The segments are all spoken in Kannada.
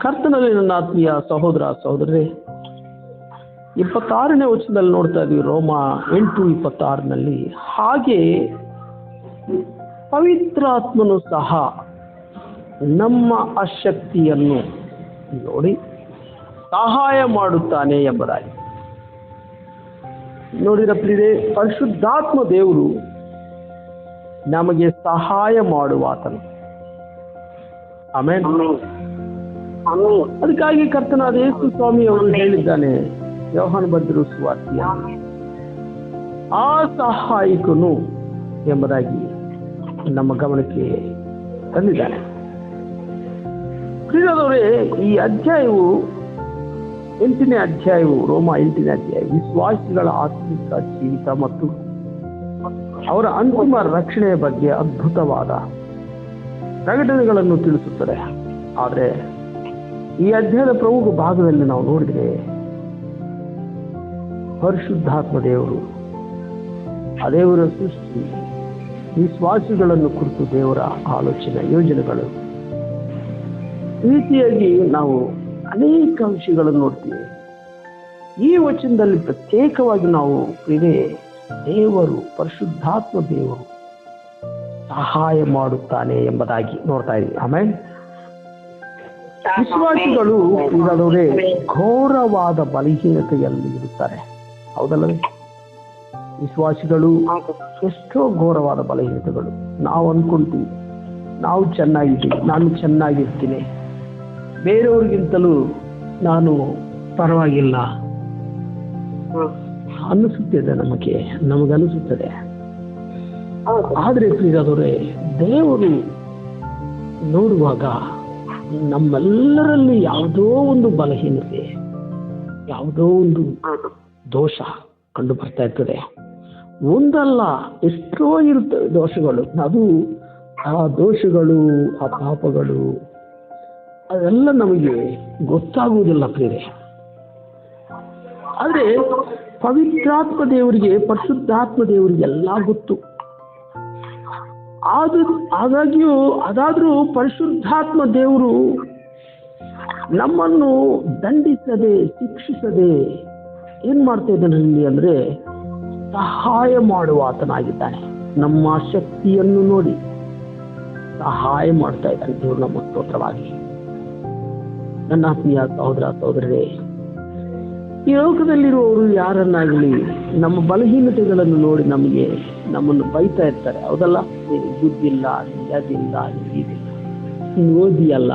ಕರ್ತನಲ್ಲಿ ನನ್ನ ಆತ್ಮೀಯ ಸಹೋದರ ಸಹೋದರರೇ, 26ನೇ ವಚನದಲ್ಲಿ ನೋಡ್ತಾ ಇದೀವಿ, ರೋಮ 8:26ನಲ್ಲಿ, ಹಾಗೆ ಪವಿತ್ರಾತ್ಮನು ಸಹ ನಮ್ಮ ಅಶಕ್ತಿಯನ್ನು ನೋಡಿ ಸಹಾಯ ಮಾಡುತ್ತಾನೆ ಎಂಬುದಾಗಿ. ನೋಡಿರಪ್ಪಿದೆ, ಪರಿಶುದ್ಧಾತ್ಮ ದೇವರು ನಮಗೆ ಸಹಾಯ ಮಾಡುವಾತನು. ಆಮೇಲೆ ಅದಕ್ಕಾಗಿ ಕರ್ತನಾದ ಯೇಸು ಸ್ವಾಮಿ ಅವರು ಹೇಳಿದ್ದಾನೆ, ಯೋಹಾನ ಬರೆದಿರುವ ಸುವಾರ್ತೆಯ, ಆ ಸಹಾಯಕನು ಎಂಬುದಾಗಿ ನಮ್ಮ ಗಮನಕ್ಕೆ ತಂದಿದ್ದಾನೆ. ಪ್ರಿಯರೇ, ಈ ಅಧ್ಯಾಯವು 8ನೇ ಅಧ್ಯಾಯವು, ರೋಮ 8ನೇ ಅಧ್ಯಾಯ ವಿಶ್ವಾಸಿಗಳ ಆತ್ಮಿಕ ಜೀವಿತ ಮತ್ತು ಅವರ ಅಂತಿಮ ರಕ್ಷಣೆಯ ಬಗ್ಗೆ ಅದ್ಭುತವಾದ ಪ್ರಕಟಣೆಗಳನ್ನು ತಿಳಿಸುತ್ತದೆ. ಆದರೆ ಈ ಅಧ್ಯಾಯದ ಪ್ರಮುಖ ಭಾಗದಲ್ಲಿ ನಾವು ನೋಡಿದರೆ, ಪರಿಶುದ್ಧಾತ್ಮ ದೇವರು, ಆ ದೇವರ ಸೃಷ್ಟಿ, ವಿಶ್ವಾಸಿಗಳನ್ನು ಕುರಿತು ದೇವರ ಆಲೋಚನೆ, ಯೋಜನೆಗಳು, ಈ ರೀತಿಯಾಗಿ ನಾವು ಅನೇಕ ವಿಷಯಗಳನ್ನು ನೋಡ್ತೀವಿ. ಈ ವಚನದಲ್ಲಿ ಪ್ರತ್ಯೇಕವಾಗಿ ನಾವು ದೇವರು, ಪರಿಶುದ್ಧಾತ್ಮ ದೇವರು ಸಹಾಯ ಮಾಡುತ್ತಾನೆ ಎಂಬುದಾಗಿ ನೋಡ್ತಾ ಇದ್ದೀವಿ. ಆಮೇಲೆ ವಿಶ್ವಾಸಿಗಳು ಇರೋರೇ ಘೋರವಾದ ಬಲಹೀನತೆಯಲ್ಲಿ ಇರುತ್ತಾರೆ, ಹೌದಲ್ಲವೇ? ವಿಶ್ವಾಸಿಗಳು ಎಷ್ಟೋ ಘೋರವಾದ ಬಲಹೀನತೆಗಳು. ನಾವು ಅನ್ಕೊಂತೀವಿ ನಾವು ಚೆನ್ನಾಗಿದ್ದೀವಿ, ನಾನು ಚೆನ್ನಾಗಿರ್ತೀನಿ, ಬೇರೆಯವ್ರಿಗಿಂತಲೂ ನಾನು ಪರವಾಗಿಲ್ಲ ಅನ್ನಿಸುತ್ತದೆ, ನಮಗನಿಸುತ್ತದೆ. ಆದರೆ ಪ್ರಿಯರೇ, ದೇವರು ನೋಡುವಾಗ ನಮ್ಮೆಲ್ಲರಲ್ಲಿ ಯಾವುದೋ ಒಂದು ಬಲಹೀನತೆ, ಯಾವುದೋ ಒಂದು ದೋಷ ಕಂಡು ಬರ್ತಾ ಇರ್ತದೆ. ಒಂದಲ್ಲ, ಎಷ್ಟೋ ಇರುತ್ತವೆ ದೋಷಗಳು. ಅದು ಆ ದೋಷಗಳು, ಆ ಪಾಪಗಳು, ಅದೆಲ್ಲ ನಮಗೆ ಗೊತ್ತಾಗುವುದಿಲ್ಲ ಪ್ರಿಯರೇ. ಆದರೆ ಪವಿತ್ರಾತ್ಮ ದೇವರಿಗೆ, ಪರಿಶುದ್ಧಾತ್ಮ ದೇವರಿಗೆ ಎಲ್ಲ ಗೊತ್ತು. ಅದಾದ್ರೂ ಪರಿಶುದ್ಧಾತ್ಮ ದೇವರು ನಮ್ಮನ್ನು ದಂಡಿಸದೆ, ಶಿಕ್ಷಿಸದೆ ಏನ್ ಮಾಡ್ತಾ ಇದ್ದಾನೆ ಅಂದ್ರೆ, ಸಹಾಯ ಮಾಡುವ ಆತನಾಗಿದ್ದಾನೆ. ನಮ್ಮ ಶಕ್ತಿಯನ್ನು ನೋಡಿ ಸಹಾಯ ಮಾಡ್ತಾ ಇದ್ದಾನೆ ದೇವರು ನಮ್ಮ ಸ್ತೋತ್ರವಾಗಿ. ನನ್ನ ಆತ್ಮೀಯ ಸಹೋದರ ಸಹೋದರರೇ, ಈ ಲೋಕದಲ್ಲಿರುವವರು ಯಾರನ್ನಾಗಲಿ ನಮ್ಮ ಬಲಹೀನತೆಗಳನ್ನು ನೋಡಿ ನಮ್ಮನ್ನು ಬೈತಾ ಇರ್ತಾರೆ, ಹೌದಲ್ಲ? ನೀನು ಬುದ್ಧಿಲ್ಲ, ನೀನು ಅದಿಲ್ಲ, ನೀನು ಇದಿಲ್ಲ, ನೀನು ಓದಿಯಲ್ಲ,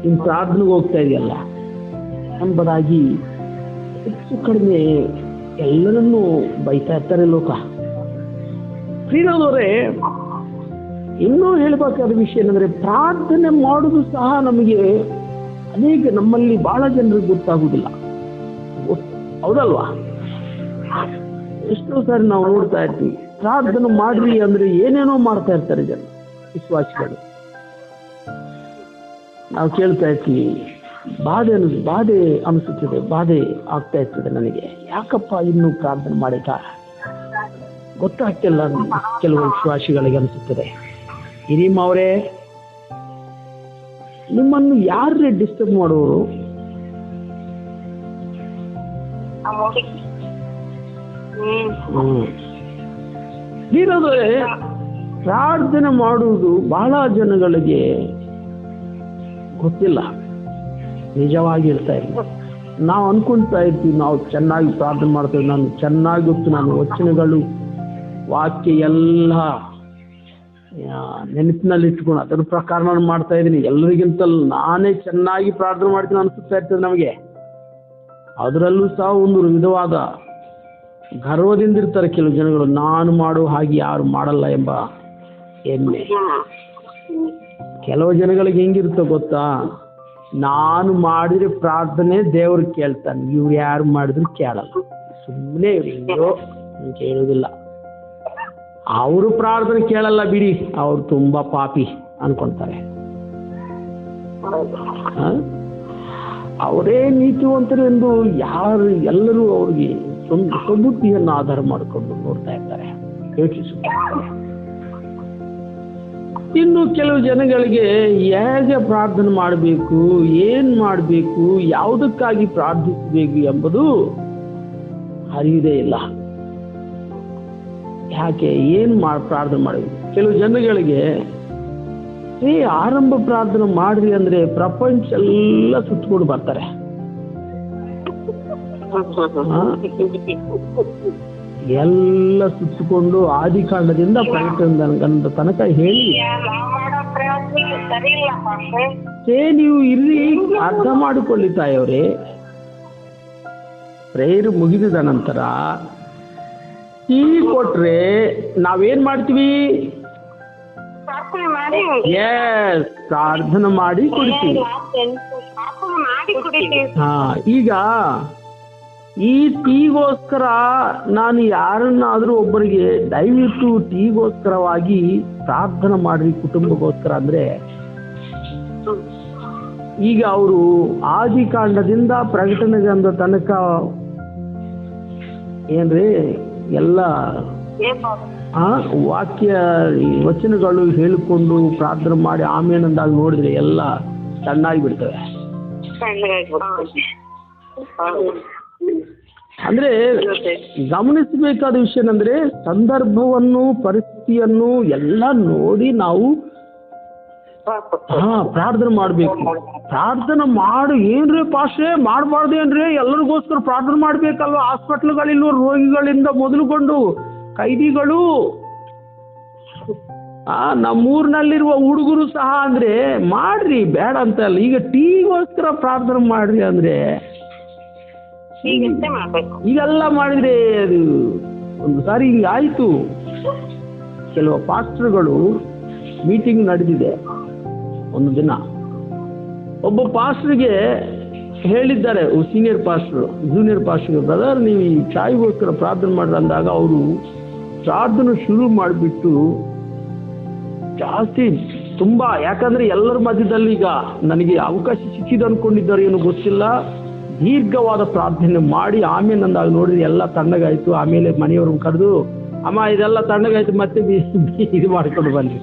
ನೀನು ಪ್ರಾರ್ಥನೆಗೆ ಹೋಗ್ತಾ ಇದೆಯಲ್ಲ ಎಂಬುದಾಗಿ ಹೆಚ್ಚು ಕಡಿಮೆ ಎಲ್ಲರನ್ನೂ ಬೈತಾ ಇರ್ತಾರೆ ಲೋಕ. ಪ್ರಿಯರೇ, ಇನ್ನೂ ಹೇಳಬೇಕಾದ ವಿಷಯ ಏನಂದ್ರೆ, ಪ್ರಾರ್ಥನೆ ಮಾಡುವುದು ಸಹ ನಮ್ಮಲ್ಲಿ ಬಹಳ ಜನರಿಗೆ ಗೊತ್ತಾಗುವುದಿಲ್ಲ, ಹೌದಲ್ವಾ? ಎಷ್ಟೋ ಸಾರಿ ನಾವು ನೋಡ್ತಾ ಇರ್ತೀವಿ, ಪ್ರಾರ್ಥನೆ ಮಾಡ್ರಿ ಅಂದ್ರೆ ಏನೇನೋ ಮಾಡ್ತಾ ಇರ್ತಾರೆ ಜನ, ವಿಶ್ವಾಸಿಗಳು. ನಾವು ಕೇಳ್ತಾ ಇರ್ತೀವಿ, ಬಾಧೆ ಅನಿಸುತ್ತದೆ, ಬಾಧೆ ಆಗ್ತಾ ಇರ್ತದೆ ನನಗೆ, ಯಾಕಪ್ಪ ಇನ್ನೂ ಪ್ರಾರ್ಥನೆ ಮಾಡಿಕ ಗೊತ್ತಾಗ್ತಿಲ್ಲ ಕೆಲವು ವಿಶ್ವಾಸಿಗಳಿಗೆ ಅನಿಸುತ್ತದೆ. ಹಿರಿಮ ಅವರೇ, ನಿಮ್ಮನ್ನು ಯಾರೇ ಡಿಸ್ಟರ್ಬ್ ಮಾಡೋರು? ಪ್ರಾರ್ಥನೆ ಮಾಡುವುದು ಬಹಳ ಜನಗಳಿಗೆ ಗೊತ್ತಿಲ್ಲ, ನಿಜವಾಗಿ ಇರ್ತಾ ಇಲ್ಲ. ನಾವು ಅನ್ಕೊಂತಾ ಇರ್ತೀವಿ ನಾವು ಚೆನ್ನಾಗಿ ಪ್ರಾರ್ಥನೆ ಮಾಡ್ತೇವೆ, ನಾನು ಚೆನ್ನಾಗಿ ಗೊತ್ತು, ನಾನು ವಚನಗಳು ವಾಕ್ಯ ಎಲ್ಲ ನೆನಪಿನಲ್ಲಿ ಇಟ್ಕೊಂಡು ಅದರ ಪ್ರಕಾರ ನಾನು ಮಾಡ್ತಾ ಇದ್ದೀನಿ, ಎಲ್ಲರಿಗಿಂತಲೂ ನಾನೇ ಚೆನ್ನಾಗಿ ಪ್ರಾರ್ಥನೆ ಮಾಡ್ತೀನಿ ಅನಿಸುತ್ತಾ ಇರ್ತದೆ ನಮಗೆ. ಅದರಲ್ಲೂ ಸಹ ಒಂದು ವಿಧವಾದ ಗರ್ವದಿಂದ ಇರ್ತಾರೆ ಕೆಲವು ಜನಗಳು, ನಾನು ಮಾಡೋ ಹಾಗೆ ಯಾರು ಮಾಡಲ್ಲ ಎಂಬ ಹೆಮ್ಮೆ. ಕೆಲವು ಜನಗಳಿಗೆ ಹೆಂಗಿರುತ್ತೋ ಗೊತ್ತಾ, ನಾನು ಮಾಡಿದ್ರೆ ಪ್ರಾರ್ಥನೆ ದೇವ್ರು ಕೇಳ್ತಾನೆ, ಇವ್ರು ಯಾರು ಮಾಡಿದ್ರು ಕೇಳಲ್ಲ, ಸುಮ್ಮನೆ ಇವ್ರು ಕೇಳುವುದಿಲ್ಲ, ಅವರು ಪ್ರಾರ್ಥನೆ ಕೇಳಲ್ಲ ಬಿಡಿ, ಅವ್ರು ತುಂಬಾ ಪಾಪಿ ಅನ್ಕೊಂತಾರೆ. ಅವರೇ ನೀತಿವಂತರು ಎಂದು ಎಲ್ಲರೂ ಅವ್ರಿಗೆ ಸ್ವಬುದ್ಧಿಯನ್ನು ಆಧಾರ ಮಾಡಿಕೊಂಡು ನೋಡ್ತಾ ಇರ್ತಾರೆ, ಯೋಚಿಸುತ್ತಾರೆ. ಇನ್ನು ಕೆಲವು ಜನಗಳಿಗೆ ಹೇಗೆ ಪ್ರಾರ್ಥನೆ ಮಾಡಬೇಕು, ಏನು ಮಾಡಬೇಕು, ಯಾವುದಕ್ಕಾಗಿ ಪ್ರಾರ್ಥಿಸಬೇಕು ಎಂಬುದು ಅರಿಯುವುದೇ ಇಲ್ಲ. ಯಾಕೆ, ಏನು ಪ್ರಾರ್ಥನೆ ಮಾಡಬೇಕು? ಕೆಲವು ಜನಗಳಿಗೆ ಆರಂಭ ಪ್ರಾರ್ಥನೆ ಮಾಡ್ರಿ ಅಂದ್ರೆ ಪ್ರಪಂಚ ಎಲ್ಲ ಸುತ್ತಕೊಂಡು ಬರ್ತಾರೆ. ಎಲ್ಲ ಸುತ್ತಕೊಂಡು ಆದಿಕಾಂಡದಿಂದ ಪ್ರಕಟಣದ ತನಕ ಹೇಳಿ ನೀವು ಇಲ್ಲಿ ಅರ್ಥ ಮಾಡಿಕೊಳ್ಳಿ ತಾಯಿಯವರೇ. ಪ್ರೇಯರ್ ಮುಗಿದ ನಂತರ ಟೀ ಕೊಟ್ರೆ ನಾವೇನ್ ಮಾಡ್ತೀವಿ? ಪ್ರಾರ್ಥನೆ ಮಾಡಿ ಕುಡಿತೀವಿ. ಈಗ ಈ ಟೀಗೋಸ್ಕರ ನಾನು ಯಾರನ್ನಾದ್ರೂ ಒಬ್ಬರಿಗೆ ದಯವಿಟ್ಟು ಟೀಗೋಸ್ಕರವಾಗಿ ಪ್ರಾರ್ಥನೆ ಮಾಡ್ರಿ ಕುಟುಂಬಕ್ಕೋಸ್ಕರ ಅಂದ್ರೆ, ಈಗ ಅವರು ಆದಿಕಾಂಡದಿಂದ ಪ್ರಕಟಣೆಗಂದ ತನಕ ಏನ್ರಿ ಎಲ್ಲ ವಾಕ್ಯ ವಚನಗಳು ಹೇಳಿಕೊಂಡು ಪ್ರಾರ್ಥನೆ ಮಾಡಿ ಆಮೇಲೆ ಅಂದಾಗ ನೋಡಿದ್ರೆ ಎಲ್ಲ ಸಣ್ಣಾಗಿ ಬಿಡ್ತವೆ. ಅಂದ್ರೆ ಗಮನಿಸಬೇಕಾದ ವಿಷಯ ಏನಂದ್ರೆ, ಸಂದರ್ಭವನ್ನು ಪರಿಸ್ಥಿತಿಯನ್ನು ಎಲ್ಲ ನೋಡಿ ನಾವು ಪ್ರಾರ್ಥನೆ ಮಾಡ್ಬೇಕು. ಪ್ರಾರ್ಥನೆ ಮಾಡು ಏನ್ರಿ ಪಾಸ್ಟ್ರೇ ಮಾಡಬಾರ್ದು ಏನ್ರಿ? ಎಲ್ಲರಿಗೋಸ್ಕರ ಪ್ರಾರ್ಥನೆ ಮಾಡ್ಬೇಕಲ್ವ? ಹಾಸ್ಪಿಟ್ಲ್ಗಳಿಲ್ವ ರೋಗಿಗಳಿಂದ ಮೊದಲುಗೊಂಡು ಕೈದಿಗಳು, ನಮ್ಮೂರಿನಲ್ಲಿರುವ ಹುಡುಗರು ಸಹ ಅಂದ್ರೆ ಮಾಡ್ರಿ, ಬೇಡ ಅಂತ ಅಲ್ಲ. ಈಗ ಟೀಗೋಸ್ಕರ ಪ್ರಾರ್ಥನೆ ಮಾಡ್ರಿ ಅಂದ್ರೆ ಈಗೆಲ್ಲ ಮಾಡಿದ್ರೆ ಅದು ಒಂದು ಸಾರಿ ಹಿಂಗೆ ಆಯ್ತು. ಕೆಲವು ಪಾಸ್ಟರ್ಗಳು ಮೀಟಿಂಗ್ ನಡೆದಿದೆ ಒಂದು ದಿನ. ಒಬ್ಬ ಪಾಸ್ಟರ್ಗೆ ಹೇಳಿದ್ದಾರೆ, ಸೀನಿಯರ್ ಪಾಸ್ಟರ್ ಜೂನಿಯರ್ ಪಾಸ್ಟರ್ಗೆ, ಬ್ರದರ್ ನೀವು ಈ ಚಾಯ್ಗೋಸ್ಕರ ಪ್ರಾರ್ಥನೆ ಮಾಡ್ರಿ ಅಂದಾಗ ಅವರು ಪ್ರಾರ್ಥನೆ ಶುರು ಮಾಡಿಬಿಟ್ಟು ಜಾಸ್ತಿ ತುಂಬಾ, ಯಾಕಂದ್ರೆ ಎಲ್ಲರ ಮಧ್ಯದಲ್ಲಿ ಈಗ ನನಗೆ ಅವಕಾಶ ಸಿಕ್ಕಿದೆ ಅನ್ಕೊಂಡಿದ್ದಾರೆ ಏನೋ ಗೊತ್ತಿಲ್ಲ, ದೀರ್ಘವಾದ ಪ್ರಾರ್ಥನೆ ಮಾಡಿ ಆಮೇಲೆ ಅಂದಾಗ ನೋಡಿದ್ರೆ ಎಲ್ಲ ತಣ್ಣಗಾಯ್ತು. ಆಮೇಲೆ ಮನೆಯವ್ರನ್ನ ಕರೆದು, ಅಮ್ಮ ಇದೆಲ್ಲ ತಣ್ಣಗಾಯ್ತು, ಮತ್ತೆ ಇದು ಮಾಡ್ಕೊಂಡು ಬನ್ನಿ,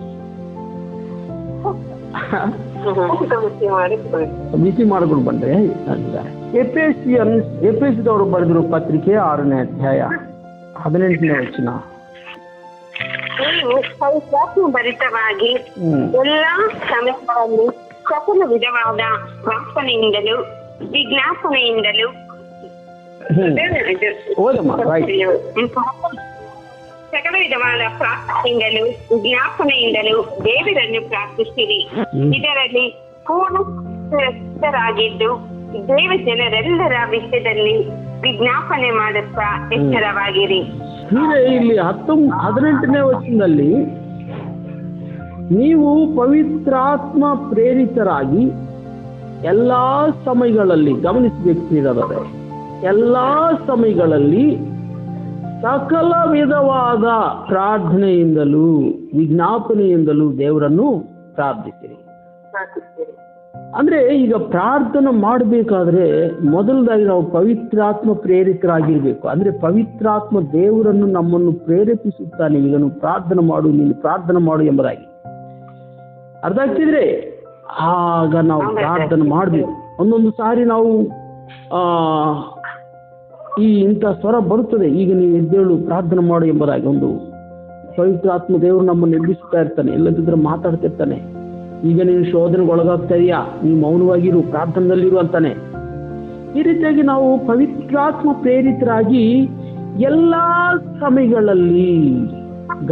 ಬಿಸಿ ಮಾಡ್ಕೊಂಡು ಬಂದ್ರೆ ಅಂತಾರೆ. ಎಫೆಸಿಯದವರು ಬರೆದಿರೋ ಪತ್ರಿಕೆ 6ನೇ ಅಧ್ಯಾಯ 18ನೇ ವಚನ. ಭರಿತವಾಗಿ ಎಲ್ಲ ಸಮಯಗಳಲ್ಲಿ ಸಕಲ ವಿಧವಾದ ಪ್ರಾರ್ಥನೆಯಿಂದಲೂ ವಿಜ್ಞಾಪನೆಯಿಂದಲೂ ಸಕಲ ವಿಧವಾದ ಪ್ರಾರ್ಥನೆಯಿಂದಲೂ ವಿಜ್ಞಾಪನೆಯಿಂದಲೂ ದೇವರನ್ನು ಪ್ರಾರ್ಥಿಸಿರಿ. ಇದರಲ್ಲಿ ಪೂರ್ಣರಾಗಿದ್ದು ದೇವ ಜನರೆಲ್ಲರ ವಿಷಯದಲ್ಲಿ ವಿಜ್ಞಾಪನೆ ಮಾಡುತ್ತಾ ಎಚ್ಚರವಾಗಿರಿ. ಇಲ್ಲಿ 18ನೇ ವಚನದಲ್ಲಿ ನೀವು ಪವಿತ್ರಾತ್ಮ ಪ್ರೇರಿತರಾಗಿ ಎಲ್ಲಾ ಸಮಯಗಳಲ್ಲಿ, ಗಮನಿಸಬೇಕು, ಎಲ್ಲಾ ಸಮಯಗಳಲ್ಲಿ ಸಕಲ ವಿಧವಾದ ಪ್ರಾರ್ಥನೆಯಿಂದಲೂ ವಿಜ್ಞಾಪನೆಯಿಂದಲೂ ದೇವರನ್ನು ಪ್ರಾರ್ಥಿಸಿರಿ. ಅಂದ್ರೆ ಈಗ ಪ್ರಾರ್ಥನೆ ಮಾಡಬೇಕಾದ್ರೆ ಮೊದಲದಾಗಿ ನಾವು ಪವಿತ್ರಾತ್ಮ ಪ್ರೇರಿತರಾಗಿರ್ಬೇಕು. ಅಂದ್ರೆ ಪವಿತ್ರಾತ್ಮ ದೇವರನ್ನು ನಮ್ಮನ್ನು ಪ್ರೇರೇಪಿಸುತ್ತಾನೆ, ಈಗ ನೀವು ಪ್ರಾರ್ಥನೆ ಮಾಡು, ನೀನು ಪ್ರಾರ್ಥನೆ ಮಾಡು ಎಂಬುದಾಗಿ ಅರ್ಥ ಆಗ್ತಿದ್ರೆ ಆಗ ನಾವು ಪ್ರಾರ್ಥನೆ ಮಾಡಬೇಕು. ಒಂದೊಂದು ಸಾರಿ ನಾವು ಈ ಇಂಥ ಸ್ವರ ಬರುತ್ತದೆ, ಈಗ ನೀವು ಎದ್ದೇಳು ಪ್ರಾರ್ಥನೆ ಮಾಡು ಎಂಬುದಾಗಿ. ಒಂದು ಪವಿತ್ರಾತ್ಮ ದೇವರು ನಮ್ಮನ್ನು ಎಬ್ಬಿಸುತ್ತಾ ಇರ್ತಾನೆ, ಎಲ್ಲದಿದ್ರೆ ಮಾತಾಡ್ತಿರ್ತಾನೆ. ಈಗ ನೀನು ಶೋಧನೆಗೆ ಒಳಗಾಗ್ತಾ ಇದೆಯಾ, ನೀವು ಮೌನವಾಗಿರು, ಪ್ರಾರ್ಥನೆಯಲ್ಲಿರು ಅಂತಾನೆ. ಈ ರೀತಿಯಾಗಿ ನಾವು ಪವಿತ್ರಾತ್ಮ ಪ್ರೇರಿತರಾಗಿ ಎಲ್ಲಾ ಸಮಯಗಳಲ್ಲಿ,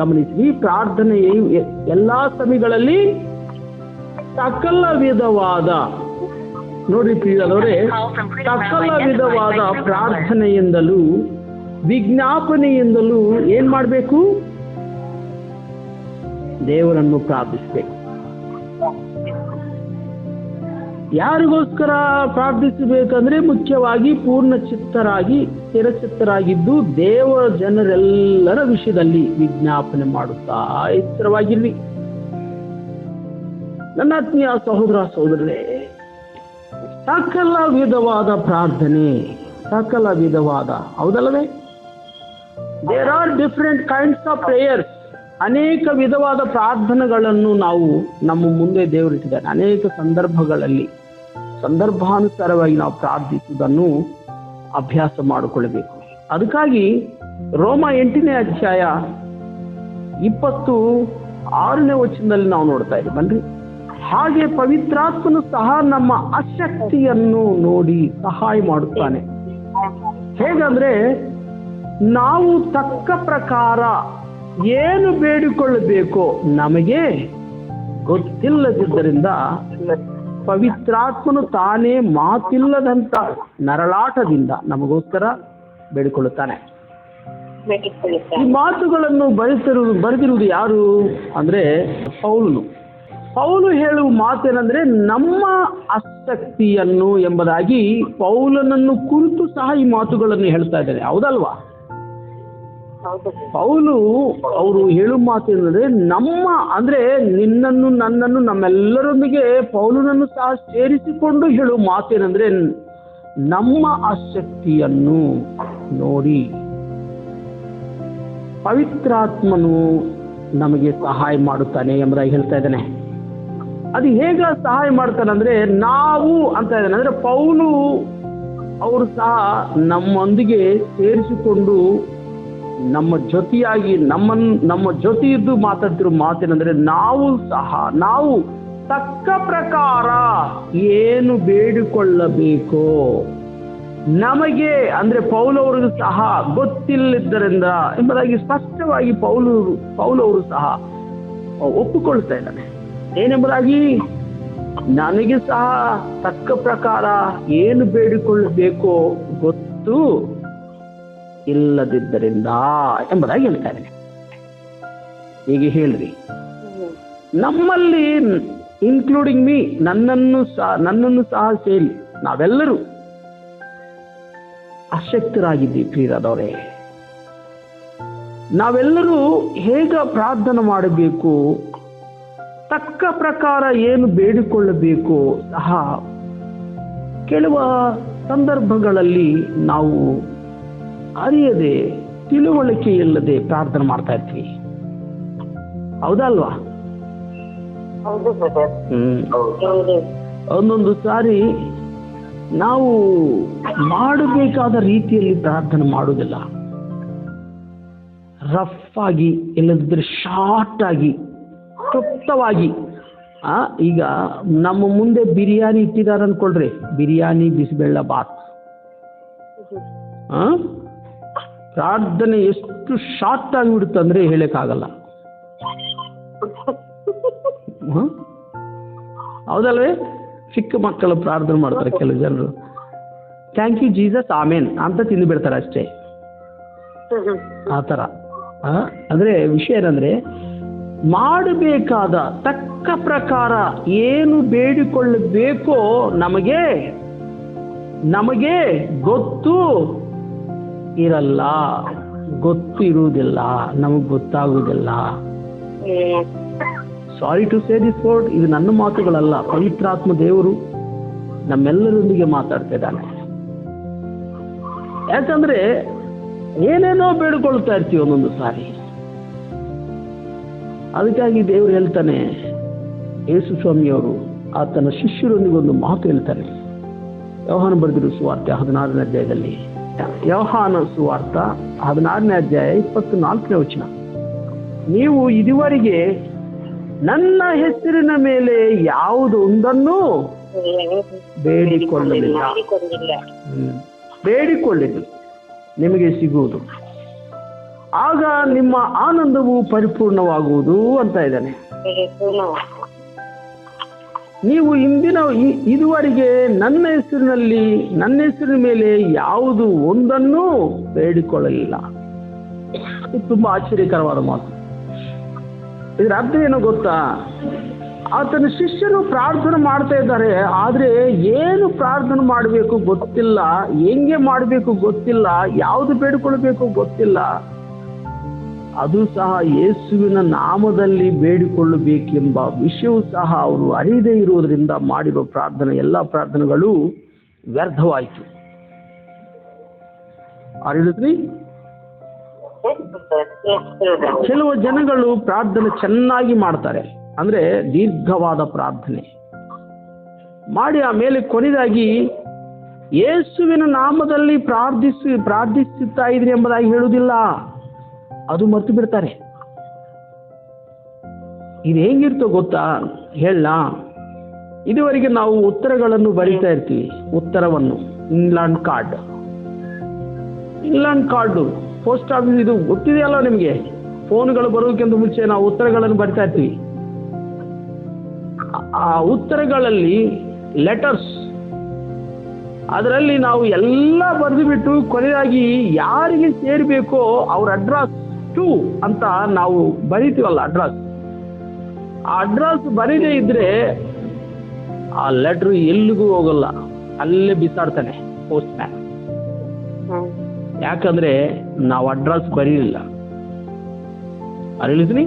ಗಮನಿಸಿ, ಪ್ರಾರ್ಥನೆ ಎಲ್ಲಾ ಸಮಯಗಳಲ್ಲಿ ಸಕಲ ವಿಧವಾದ, ನೋಡ್ರಿ ಪ್ರಿಯರವರೇ, ಸಕಲ ವಿಧವಾದ ಪ್ರಾರ್ಥನೆಯಿಂದಲೂ ವಿಜ್ಞಾಪನೆಯಿಂದಲೂ ಏನ್ ಮಾಡಬೇಕು? ದೇವರನ್ನು ಪ್ರಾರ್ಥಿಸಬೇಕು. ಯಾರಿಗೋಸ್ಕರ ಪ್ರಾರ್ಥಿಸಬೇಕಂದ್ರೆ ಮುಖ್ಯವಾಗಿ ಪೂರ್ಣ ಚಿತ್ತರಾಗಿ ಸ್ಥಿರಚಿತ್ತರಾಗಿದ್ದು ದೇವ ಜನರೆಲ್ಲರ ವಿಷಯದಲ್ಲಿ ವಿಜ್ಞಾಪನೆ ಮಾಡುತ್ತಾ ಎಚ್ಚರವಾಗಿರ್ರಿ. ನನ್ನ ಆತ್ಮೀಯ ಸಹೋದರ ಸಹೋದರರೇ, ಸಕಲ ವಿಧವಾದ ಪ್ರಾರ್ಥನೆ, ಸಕಲ ವಿಧವಾದ, ಹೌದಲ್ಲವೇ? There are different kinds of prayers ಅನೇಕ ವಿಧವಾದ ಪ್ರಾರ್ಥನೆಗಳನ್ನು ನಾವು ನಮ್ಮ ಮುಂದೆ ದೇವರಿಟ್ಟಿದ್ದಾನೆ. ಅನೇಕ ಸಂದರ್ಭಗಳಲ್ಲಿ ಸಂದರ್ಭಾನುಸಾರವಾಗಿ ನಾವು ಪ್ರಾರ್ಥಿಸುವುದನ್ನು ಅಭ್ಯಾಸ ಮಾಡಿಕೊಳ್ಳಬೇಕು. ಅದಕ್ಕಾಗಿ ರೋಮ 8ನೇ ಅಧ್ಯಾಯ 26ನೇ ವಚನದಲ್ಲಿ ನಾವು ನೋಡ್ತಾ ಇದ್ದೀವಿ. ಬನ್ರಿ, ಹಾಗೆ ಪವಿತ್ರಾತ್ಮನು ಸಹ ನಮ್ಮ ಅಶಕ್ತಿಯನ್ನು ನೋಡಿ ಸಹಾಯ ಮಾಡುತ್ತಾನೆ. ಹೇಗಂದ್ರೆ, ನಾವು ತಕ್ಕ ಪ್ರಕಾರ ಏನು ಬೇಡಿಕೊಳ್ಳಬೇಕೋ ನಮಗೆ ಗೊತ್ತಿಲ್ಲದಿದ್ದರಿಂದ ಪವಿತ್ರಾತ್ಮನು ತಾನೇ ಮಾತಿಲ್ಲದಂತ ನರಳಾಟದಿಂದ ನಮಗೋಸ್ಕರ ಬೇಡಿಕೊಳ್ಳುತ್ತಾನೆ. ಈ ಮಾತುಗಳನ್ನು ಬರೆದಿರುವುದು ಯಾರು ಅಂದ್ರೆ ಪೌಲು ಹೇಳುವ ಮಾತೇನೆಂದ್ರೆ, ನಮ್ಮ ಆಸಕ್ತಿಯನ್ನು ಎಂಬುದಾಗಿ ಪೌಲನನ್ನು ಕುರಿತು ಸಹ ಈ ಮಾತುಗಳನ್ನು ಹೇಳ್ತಾ ಇದ್ದಾರೆ. ಹೌದಲ್ವಾ? ಪೌಲು ಅವರು ಹೇಳುವ ಮಾತೇನೆಂದ್ರೆ, ನಮ್ಮ ಅಂದ್ರೆ ನಿನ್ನನ್ನು ನನ್ನನ್ನು ನಮ್ಮೆಲ್ಲರೊಂದಿಗೆ ಪೌಲನನ್ನು ಸಹ ಸೇರಿಸಿಕೊಂಡು ಹೇಳುವ ಮಾತೇನೆಂದ್ರೆ, ನಮ್ಮ ಆಸಕ್ತಿಯನ್ನು ನೋಡಿ ಪವಿತ್ರಾತ್ಮನು ನಮಗೆ ಸಹಾಯ ಮಾಡುತ್ತಾನೆ ಎಂಬುದಾಗಿ ಹೇಳ್ತಾ ಇದ್ದಾನೆ. ಅದು ಹೇಗ ಸಹಾಯ ಮಾಡ್ತಾನೆ ಅಂದ್ರೆ, ನಾವು ಅಂತ ಇದ್ದಾನೆ ಅಂದ್ರೆ ಪೌಲು ಅವರು ಸಹ ನಮ್ಮೊಂದಿಗೆ ಸೇರಿಸಿಕೊಂಡು ನಮ್ಮ ಜೊತೆಯಾಗಿ ನಮ್ಮ ಜೊತೆ ಇದ್ದು ಮಾತಾಡ್ತಿರೋ ಮಾತೇನೆಂದ್ರೆ, ನಾವು ತಕ್ಕ ಪ್ರಕಾರ ಏನು ಬೇಡಿಕೊಳ್ಳಬೇಕೋ ನಮಗೆ ಅಂದ್ರೆ ಪೌಲವರಿಗೂ ಸಹ ಗೊತ್ತಿಲ್ಲದ್ದರಿಂದ ಎಂಬುದಾಗಿ ಸ್ಪಷ್ಟವಾಗಿ ಪೌಲವರು ಸಹ ಒಪ್ಪಿಕೊಳ್ತಾ ಇದ್ದಾನೆ. ಏನೆಂಬುದಾಗಿ, ನನಗೆ ಸಹ ತಕ್ಕ ಪ್ರಕಾರ ಏನು ಬೇಡಿಕೊಳ್ಳಬೇಕೋ ಗೊತ್ತು ಇಲ್ಲದಿದ್ದರಿಂದ ಎಂಬುದಾಗಿ ಹೇಳ್ತಾ ಇದ್ದಾನೆ. ಹೀಗೆ ಹೇಳ್ರಿ, ನಮ್ಮಲ್ಲಿ ಇನ್ಕ್ಲೂಡಿಂಗ್ ಮೀ, ನನ್ನನ್ನು ಸಹ ಸೇರಿ ನಾವೆಲ್ಲರೂ ಅಶಕ್ತರಾಗಿದ್ದೀವಿ ಪ್ರಿಯರಾದವರೇ. ನಾವೆಲ್ಲರೂ ಹೇಗ ಪ್ರಾರ್ಥನೆ ಮಾಡಬೇಕು, ತಕ್ಕ ಪ್ರಕಾರ ಏನು ಬೇಡಿಕೊಳ್ಳಬೇಕು ಸಹ ಕೆಲವು ಸಂದರ್ಭಗಳಲ್ಲಿ ನಾವು ಅರಿಯದೆ ತಿಳುವಳಿಕೆ ಇಲ್ಲದೆ ಪ್ರಾರ್ಥನೆ ಮಾಡ್ತಾ ಇರ್ತೀವಿ. ಹೌದಲ್ವಾ? ಒಂದೊಂದು ಸಾರಿ ನಾವು ಮಾಡಬೇಕಾದ ರೀತಿಯಲ್ಲಿ ಪ್ರಾರ್ಥನೆ ಮಾಡುವುದಿಲ್ಲ. ರಫ್ ಆಗಿ, ಇಲ್ಲದಿದ್ರೆ ಶಾರ್ಟ್ ಆಗಿ, ಕ್ಲುಪ್ತವಾಗಿ. ಈಗ ನಮ್ಮ ಮುಂದೆ ಬಿರಿಯಾನಿ ಇಟ್ಟಿದ್ದಾರೆ ಅನ್ಕೊಳ್ರಿ, ಬಿರಿಯಾನಿ ಬಿಸಿಬೇಳೆ ಬಾತ್. ಪ್ರಾರ್ಥನೆ ಎಷ್ಟು ಶಾರ್ಟ್ ಆಗಿ ಬಿಡುತ್ತೆ ಅಂದ್ರೆ ಹೇಳಕ್ಕಾಗಲ್ಲ. ಹೌದಲ್ವೇ? ಚಿಕ್ಕ ಮಕ್ಕಳು ಪ್ರಾರ್ಥನೆ ಮಾಡ್ತಾರೆ ಕೆಲವು ಜನರು, ಥ್ಯಾಂಕ್ ಯು ಜೀಸಸ್ ಆಮೇನ್ ಅಂತ ತಿಂದು ಬಿಡ್ತಾರೆ ಅಷ್ಟೇ. ಆ ಥರ ಅಂದ್ರೆ ವಿಷಯ ಏನಂದ್ರೆ, ಮಾಡಬೇಕಾದ ತಕ್ಕ ಪ್ರಕಾರ ಏನು ಬೇಡಿಕೊಳ್ಳಬೇಕೋ ನಮಗೆ ಗೊತ್ತು ಇರಲ್ಲ, ಗೊತ್ತು ಇರುವುದಿಲ್ಲ, ನಮಗೆ ಗೊತ್ತಾಗುವುದಿಲ್ಲ. Sorry to say this word, ಇದು ನನ್ನ ಮಾತುಗಳಲ್ಲ, ಪವಿತ್ರಾತ್ಮ ದೇವರು ನಮ್ಮೆಲ್ಲರೊಂದಿಗೆ ಮಾತಾಡ್ತಾ ಇದ್ದಾನೆ. ಯಾಕಂದ್ರೆ ಏನೇನೋ ಬೇಡಿಕೊಳ್ತಾ ಇರ್ತೀವಿ ಒಂದೊಂದು ಸಾರಿ. ಅದಕ್ಕಾಗಿ ದೇವರು ಹೇಳ್ತಾನೆ, ಯೇಸು ಸ್ವಾಮಿಯವರು ಆತನ ಶಿಷ್ಯರೊಂದಿಗೆ ಒಂದು ಮಾತು ಹೇಳ್ತಾನೆ. ಯೋಹಾನ ಬರೆದಿರುವ ಸುವಾರ್ತೆ 16ನೇ ಅಧ್ಯಾಯದಲ್ಲಿ, ಯೋಹಾನ ಸುವಾರ್ತ 16ನೇ ಅಧ್ಯಾಯ 24ನೇ ವಚನ, ನೀವು ಇದುವರೆಗೆ ನನ್ನ ಹೆಸರಿನ ಮೇಲೆ ಯಾವುದು ಒಂದನ್ನು ಬೇಡಿಕೊಳ್ಳಲಿಲ್ಲ. ಬೇಡಿಕೊಳ್ಳಿರಿ, ನಿಮಗೆ ಸಿಗುವುದು, ಆಗ ನಿಮ್ಮ ಆನಂದವು ಪರಿಪೂರ್ಣವಾಗುವುದು ಅಂತ ಇದ್ದಾನೆ. ನೀವು ಇದುವರೆಗೆ ನನ್ನ ಹೆಸರಿನ ಮೇಲೆ ಯಾವುದು ಒಂದನ್ನು ಬೇಡಿಕೊಳ್ಳಲಿಲ್ಲ. ಇದು ತುಂಬಾ ಆಶ್ಚರ್ಯಕರವಾದ ಮಾತು. ಇದರ ಅರ್ಥ ಏನೋ ಗೊತ್ತಾ? ಆತನ ಶಿಷ್ಯರು ಪ್ರಾರ್ಥನೆ ಮಾಡ್ತಾ ಇದ್ದಾರೆ, ಆದ್ರೆ ಏನು ಪ್ರಾರ್ಥನೆ ಮಾಡಬೇಕು ಗೊತ್ತಿಲ್ಲ, ಹೆಂಗೆ ಮಾಡಬೇಕು ಗೊತ್ತಿಲ್ಲ, ಯಾವುದು ಬೇಡಿಕೊಳ್ಳಬೇಕು ಗೊತ್ತಿಲ್ಲ. ಅದು ಸಹ ಯೇಸುವಿನ ನಾಮದಲ್ಲಿ ಬೇಡಿಕೊಳ್ಳಬೇಕೆಂಬ ವಿಷಯವೂ ಸಹ ಅವರು ಅರಿಯದೇ ಇರುವುದರಿಂದ ಮಾಡಿರುವ ಪ್ರಾರ್ಥನೆ, ಎಲ್ಲ ಪ್ರಾರ್ಥನೆಗಳು ವ್ಯರ್ಥವಾಯಿತು. ಅರಿದ್ರಿ? ಕೆಲವು ಜನಗಳು ಪ್ರಾರ್ಥನೆ ಚೆನ್ನಾಗಿ ಮಾಡ್ತಾರೆ, ಅಂದ್ರೆ ದೀರ್ಘವಾದ ಪ್ರಾರ್ಥನೆ ಮಾಡಿ ಆಮೇಲೆ ಕೊನೆಯದಾಗಿ ಯೇಸುವಿನ ನಾಮದಲ್ಲಿ ಪ್ರಾರ್ಥಿಸುತ್ತಾ ಇದ್ರಿ ಎಂಬುದಾಗಿ ಹೇಳುವುದಿಲ್ಲ, ಅದು ಮರ್ತು ಬಿಡ್ತಾರೆ. ಇದು ಹೆಂಗಿರ್ತೋ ಗೊತ್ತಾ ಹೇಳ, ಇದುವರೆಗೆ ನಾವು ಉತ್ತರಗಳನ್ನು ಬರಿತಾ ಇರ್ತೀವಿ. ಉತ್ತರವನ್ನು ಇಂಗ್ಲೆಂಡ್ ಕಾರ್ಡು ಪೋಸ್ಟ್ ಆಫೀಸ್, ಇದು ಗೊತ್ತಿದೆಯಲ್ಲ ನಿಮಗೆ, ಫೋನ್ಗಳು ಬರೋದಕ್ಕಿಂತ ಮುಂಚೆ ನಾವು ಉತ್ತರಗಳನ್ನು ಬರಿತಾ ಇರ್ತೀವಿ. ಆ ಉತ್ತರಗಳಲ್ಲಿ ಲೆಟರ್ಸ್, ಅದರಲ್ಲಿ ನಾವು ಎಲ್ಲ ಬರೆದು ಬಿಟ್ಟು ಕೊನೆಯಾಗಿ ಯಾರಿಗೆ ಸೇರಬೇಕೋ ಅವ್ರ ಅಡ್ರೆಸ್ ಟು ಅಂತ ನಾವು ಬರಿತೀವಲ್ಲ ಅಡ್ರೆಸ್. ಆ ಅಡ್ರೆಸ್ ಬರೀದೇ ಇದ್ರೆ ಆ ಲೆಟರ್ ಎಲ್ಲಿಗೂ ಹೋಗಲ್ಲ, ಅಲ್ಲೇ ಬಿಸಾಡ್ತಾನೆ ಪೋಸ್ಟ್ ಮ್ಯಾನ್. ಯಾಕಂದ್ರೆ ನಾವು ಅಡ್ರೆಸ್ ಬರೀಲಿಲ್ಲ. ಅರಿಲಿಸ್ನಿ?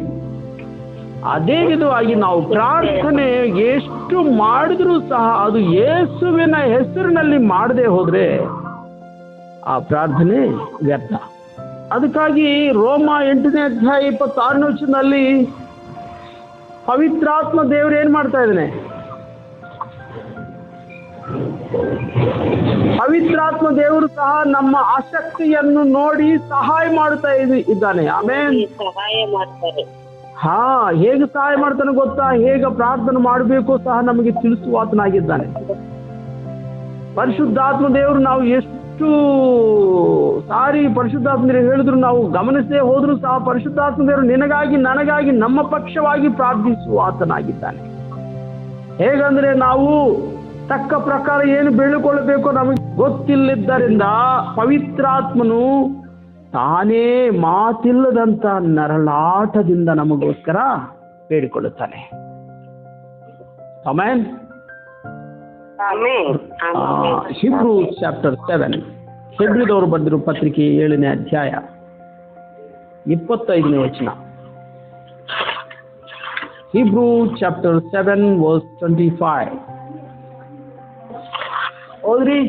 ಅದೇ ವಿಧವಾಗಿ ನಾವು ಪ್ರಾರ್ಥನೆ ಎಷ್ಟು ಮಾಡಿದ್ರೂ ಸಹ ಅದು ಯೇಸುವಿನ ಹೆಸರಿನಲ್ಲಿ ಮಾಡದೆ ಹೋದ್ರೆ ಆ ಪ್ರಾರ್ಥನೆ ವ್ಯರ್ಥ. ಅದಕ್ಕಾಗಿ ರೋಮ 8ನೇ ಅಧ್ಯಾಯ 26ನೇ ವಚನದಲ್ಲಿ ಪವಿತ್ರಾತ್ಮ ದೇವರು ಏನ್ ಮಾಡ್ತಾ ಇದ್ದಾನೆ? ಪವಿತ್ರಾತ್ಮ ದೇವರು ಸಹ ನಮ್ಮ ಆಸಕ್ತಿಯನ್ನು ನೋಡಿ ಸಹಾಯ ಮಾಡ್ತಾ ಇದ್ದಾನೆ. ಆಮೇಲೆ ಸಹಾಯ ಮಾಡ್ತಾರೆ. ಹೇಗೆ ಸಹಾಯ ಮಾಡ್ತಾನೆ ಗೊತ್ತಾ? ಹೇಗೆ ಪ್ರಾರ್ಥನೆ ಮಾಡಬೇಕು ಸಹ ನಮಗೆ ತಿಳಿಸುವಾತನಾಗಿದ್ದಾನೆ. ಪರಿಶುದ್ಧಾತ್ಮ ದೇವರು ನಾವು ಎಷ್ಟು ಸಾರಿ ಪರಿಶುದ್ಧಾತ್ಮ ಹೇಳಿದ್ರು ನಾವು ಗಮನಿಸದೇ ಹೋದ್ರೂ ಸಹ ಪರಿಶುದ್ಧಾತ್ಮ ದೇವರು ನಿನಗಾಗಿ ನನಗಾಗಿ ನಮ್ಮ ಪಕ್ಷವಾಗಿ ಪ್ರಾರ್ಥಿಸುವಾತನಾಗಿದ್ದಾನೆ. ಹೇಗಂದ್ರೆ ನಾವು ತಕ್ಕ ಪ್ರಕಾರ ಏನು ಬೆಳೆದುಕೊಳ್ಳಬೇಕು ನಮಗೆ ಗೊತ್ತಿಲ್ಲದ್ದರಿಂದ ಪವಿತ್ರಾತ್ಮನು ತಾನೇ ಮಾತಿಲ್ಲದಂತ ನರಳಾಟದಿಂದ ನಮಗೋಸ್ಕರ ಬೇಡಿಕೊಳ್ಳುತ್ತಾನೆ. ಆಮೆನ್. ಹಿಬ್ರೂ ಚಾಪ್ಟರ್ 7, ಹೆಬ್ರಿದವರು ಬರೆದಿರುವ ಪತ್ರಿಕೆ 7ನೇ ಅಧ್ಯಾಯ 25ನೇ ವಚನ. ಹಿಬ್ರೂ ಚಾಪ್ಟರ್ 7 ವರ್ಸ್ 25. ಹೋದ್ರಿ?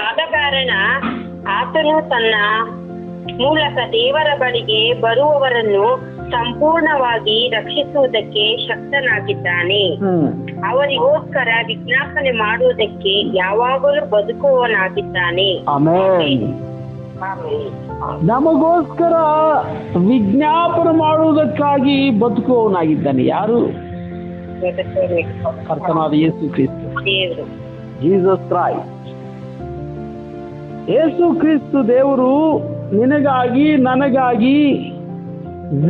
ಆದ ಕಾರಣ ಆತನು ತನ್ನ ಮೂಲಕ ದೇವರ ಬಳಿಗೆ ಬರುವವರನ್ನು ಸಂಪೂರ್ಣವಾಗಿ ರಕ್ಷಿಸುವುದಕ್ಕೆ ಶಕ್ತನಾಗಿದ್ದಾನೆ. ಅವರಿಗೋಸ್ಕರ ವಿಜ್ಞಾಪನೆ ಮಾಡುವುದಕ್ಕೆ ಯಾವಾಗಲೂ ಬದುಕುವವನಾಗಿದ್ದಾನೆ. ನಮಗೋಸ್ಕರ ವಿಜ್ಞಾಪನೆ ಮಾಡುವುದಕ್ಕಾಗಿ ಬದುಕುವವನಾಗಿದ್ದಾನೆ. ಯಾರು? ಕರ್ತನಾದ ಯೇಸು ಕ್ರಿಸ್ತ, ಜೀಸಸ್ ಕ್ರೈಸ್ಟ್. ಯೇಸು ಕ್ರಿಸ್ತು ದೇವರು ನಿನಗಾಗಿ ನನಗಾಗಿ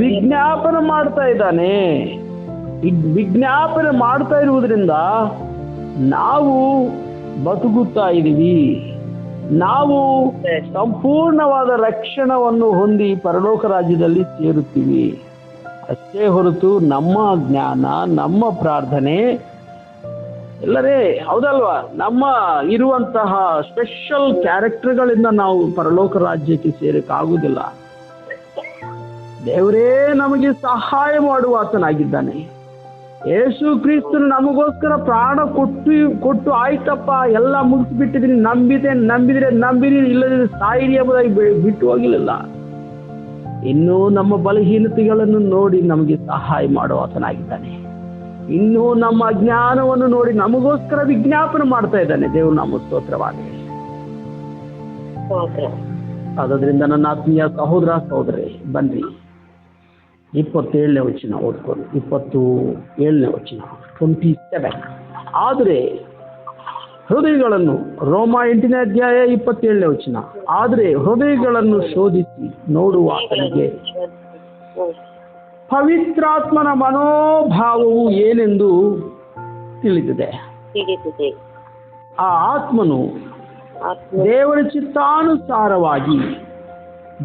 ವಿಜ್ಞಾಪನೆ ಮಾಡ್ತಾ ಇದ್ದಾನೆ. ವಿಜ್ಞಾಪನೆ ಮಾಡ್ತಾ ಇರುವುದರಿಂದ ನಾವು ಬದುಕುತ್ತಾ ಇದ್ದೀವಿ. ನಾವು ಸಂಪೂರ್ಣವಾದ ರಕ್ಷಣವನ್ನು ಹೊಂದಿ ಪರಲೋಕ ರಾಜ್ಯದಲ್ಲಿ ಸೇರುತ್ತೀವಿ. ಅಷ್ಟೇ ಹೊರತು ನಮ್ಮ ಜ್ಞಾನ, ನಮ್ಮ ಪ್ರಾರ್ಥನೆ ಎಲ್ಲರೇ ಹೌದಲ್ವಾ, ನಮ್ಮ ಇರುವಂತಹ ಸ್ಪೆಷಲ್ ಕ್ಯಾರೆಕ್ಟರ್ಗಳಿಂದ ನಾವು ಪರಲೋಕ ರಾಜ್ಯಕ್ಕೆ ಸೇರಕ್ಕಾಗುವುದಿಲ್ಲ. ದೇವರೇ ನಮಗೆ ಸಹಾಯ ಮಾಡುವ ಆತನಾಗಿದ್ದಾನೆ. ಯೇಸು ಕ್ರಿಸ್ತನು ನಮಗೋಸ್ಕರ ಪ್ರಾಣ ಕೊಟ್ಟು ಆಯ್ತಪ್ಪ ಎಲ್ಲ ಮುಗಿಸ್ಬಿಟ್ಟಿದ್ದೀನಿ, ನಂಬಿದ್ರೆ ನಂಬಿರಿ, ಇಲ್ಲದಿದ್ರೆ ಸಾಯಿರಿ ಎಂಬುದಾಗಿ ಬಿಟ್ಟು ಹೋಗಲಿಲ್ಲ. ಇನ್ನೂ ನಮ್ಮ ಬಲಹೀನತೆಗಳನ್ನು ನೋಡಿ ನಮಗೆ ಸಹಾಯ ಮಾಡುವ ಆತನಾಗಿದ್ದಾನೆ. ಇನ್ನೂ ನಮ್ಮ ಅಜ್ಞಾನವನ್ನು ನೋಡಿ ನಮಗೋಸ್ಕರ ವಿಜ್ಞಾಪನೆ ಮಾಡ್ತಾ ಇದ್ದಾನೆ. ದೇವರು ನಮ್ಮ ಸ್ತೋತ್ರವಾಗಲಿ. ಆದ್ದರಿಂದ ನನ್ನ ಆತ್ಮೀಯ ಸಹೋದರ ಸಹೋದರಿ, ಬನ್ನಿ 27ನೇ ವಚನ ಓದ್ಕೊಂಡು. 27ನೇ ವಚನ 27. ಆದರೆ ಹೃದಯಗಳನ್ನು, ರೋಮ 8ನೇ ಅಧ್ಯಾಯ 27ನೇ ವಚನ. ಆದರೆ ಹೃದಯಗಳನ್ನು ಶೋಧಿಸಿ ನೋಡುವ ಆತನಿಗೆ ಪವಿತ್ರಾತ್ಮನ ಮನೋಭಾವವು ಏನೆಂದು ತಿಳಿದಿದೆ. ಆ ಆತ್ಮನು ದೇವರ ಚಿತ್ತಾನುಸಾರವಾಗಿ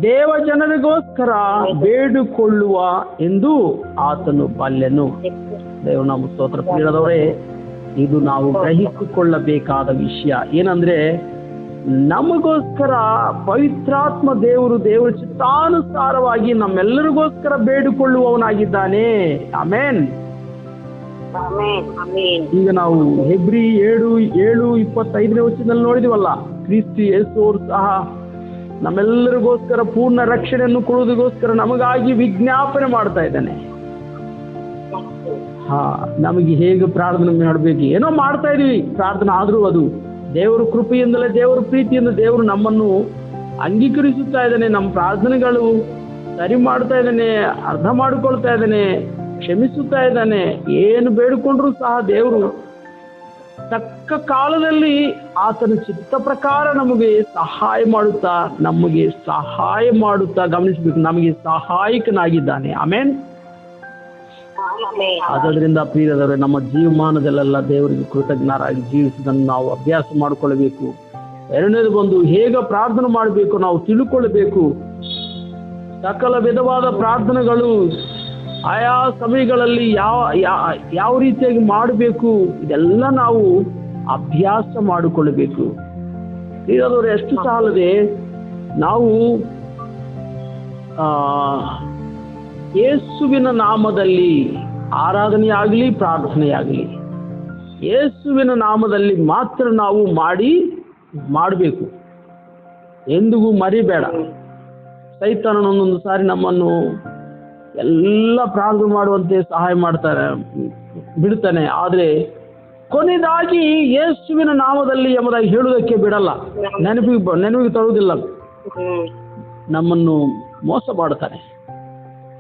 ದೇವ ಜನರಿಗೋಸ್ಕರ ಬೇಡಿಕೊಳ್ಳುವ ಎಂದು ಆತನು ಬಲ್ಲೆನು. ದೇವರು ನಮ್ಮ ಸ್ತೋತ್ರ. ಪ್ರಿಯರದವರೇ, ಇದು ನಾವು ಗ್ರಹಿಸಿಕೊಳ್ಳಬೇಕಾದ ವಿಷಯ ಏನಂದ್ರೆ, ನಮಗೋಸ್ಕರ ಪವಿತ್ರಾತ್ಮ ದೇವರ ಚಿತ್ತಾನುಸಾರವಾಗಿ ನಮ್ಮೆಲ್ಲರಿಗೋಸ್ಕರ ಬೇಡಿಕೊಳ್ಳುವವನಾಗಿದ್ದಾನೆ. ಆಮೇನ್. Amen amen. ಈಗ ನಾವು ಹೆಬ್ರಿ 7:25 ವಚನದಲ್ಲಿ ನೋಡಿದಿವಲ್ಲ, ಕ್ರಿಸ್ತ ಯೇಸುವರು ಸಹ ನಮ್ಮೆಲ್ಲರಿಗೋಸ್ಕರ ಪೂರ್ಣ ರಕ್ಷಣೆಯನ್ನು ಕೊಡುವುದಕ್ಕೋಸ್ಕರ ನಮಗಾಗಿ ವಿಜ್ಞಾಪನೆ ಮಾಡ್ತಾ ಇದ್ದಾನೆ. ನಮಗೆ ಹೇಗೆ ಪ್ರಾರ್ಥನೆ ಮಾಡಬೇಕು, ಏನೋ ಮಾಡ್ತಾ ಇದೀವಿ ಪ್ರಾರ್ಥನೆ, ಆದರೂ ಅದು ದೇವರ ಕೃಪೆಯಿಂದಲೇ, ದೇವರ ಪ್ರೀತಿಯಿಂದ ದೇವರು ನಮ್ಮನ್ನು ಅಂಗೀಕರಿಸುತ್ತಾ ಇದ್ದಾನೆ. ನಮ್ಮ ಪ್ರಾರ್ಥನೆಗಳು ಸರಿ ಮಾಡ್ತಾ ಇದ್ದಾನೆ, ಅರ್ಥ ಮಾಡಿಕೊಳ್ತಾ ಇದ್ದಾನೆ, ಕ್ಷಮಿಸುತ್ತಾ ಇದ್ದಾನೆ. ಏನು ಬೇಡಿಕೊಂಡ್ರೂ ಸಹ ದೇವರು ತಕ್ಕ ಕಾಲದಲ್ಲಿ ಆತನ ಚಿತ್ತ ಪ್ರಕಾರ ನಮಗೆ ಸಹಾಯ ಮಾಡುತ್ತಾ ಗಮನಿಸಬೇಕು, ನಮಗೆ ಸಹಾಯಕನಾಗಿದ್ದಾನೆ. ಆಮೇನ್. ಆದ್ದರಿಂದ ಪ್ರಿಯರೇ, ನಮ್ಮ ಜೀವಮಾನದಲ್ಲೆಲ್ಲ ದೇವರಿಗೆ ಕೃತಜ್ಞರಾಗಿ ಜೀವಿಸುವುದನ್ನು ನಾವು ಅಭ್ಯಾಸ ಮಾಡಿಕೊಳ್ಳಬೇಕು. ಎರಡನೇದು ಬಂದು ಹೇಗೆ ಪ್ರಾರ್ಥನೆ ಮಾಡಬೇಕು ನಾವು ತಿಳ್ಕೊಳ್ಬೇಕು. ಸಕಲ ವಿಧವಾದ ಪ್ರಾರ್ಥನೆಗಳು ಆಯಾ ಸಮಯಗಳಲ್ಲಿ ಯಾವ ರೀತಿಯಾಗಿ ಮಾಡಬೇಕು, ಇದೆಲ್ಲ ನಾವು ಅಭ್ಯಾಸ ಮಾಡಿಕೊಳ್ಳಬೇಕು. ಪ್ರಿಯರೇ, ಎಷ್ಟು ಸಾಲದೆ ನಾವು ಯೇಸುವಿನ ನಾಮದಲ್ಲಿ ಆರಾಧನೆಯಾಗಲಿ ಪ್ರಾರ್ಥನೆಯಾಗಲಿ ಯೇಸುವಿನ ನಾಮದಲ್ಲಿ ಮಾತ್ರ ನಾವು ಮಾಡಬೇಕು. ಎಂದಿಗೂ ಮರಿಬೇಡ. ಸೈತಾನನೊಂದೊಂದು ಸಾರಿ ನಮ್ಮನ್ನು ಎಲ್ಲ ಪ್ರಾರ್ಥನೆ ಮಾಡುವಂತೆ ಸಹಾಯ ಬಿಡ್ತಾನೆ. ಆದರೆ ಕೊನೆಯದಾಗಿ ಯೇಸುವಿನ ನಾಮದಲ್ಲಿ ಎಂಬುದಾಗಿ ಹೇಳುವುದಕ್ಕೆ ಬಿಡಲ್ಲ, ನೆನಪಿಗೆ ತರುವುದಿಲ್ಲ, ನಮ್ಮನ್ನು ಮೋಸ ಮಾಡುತ್ತಾನೆ.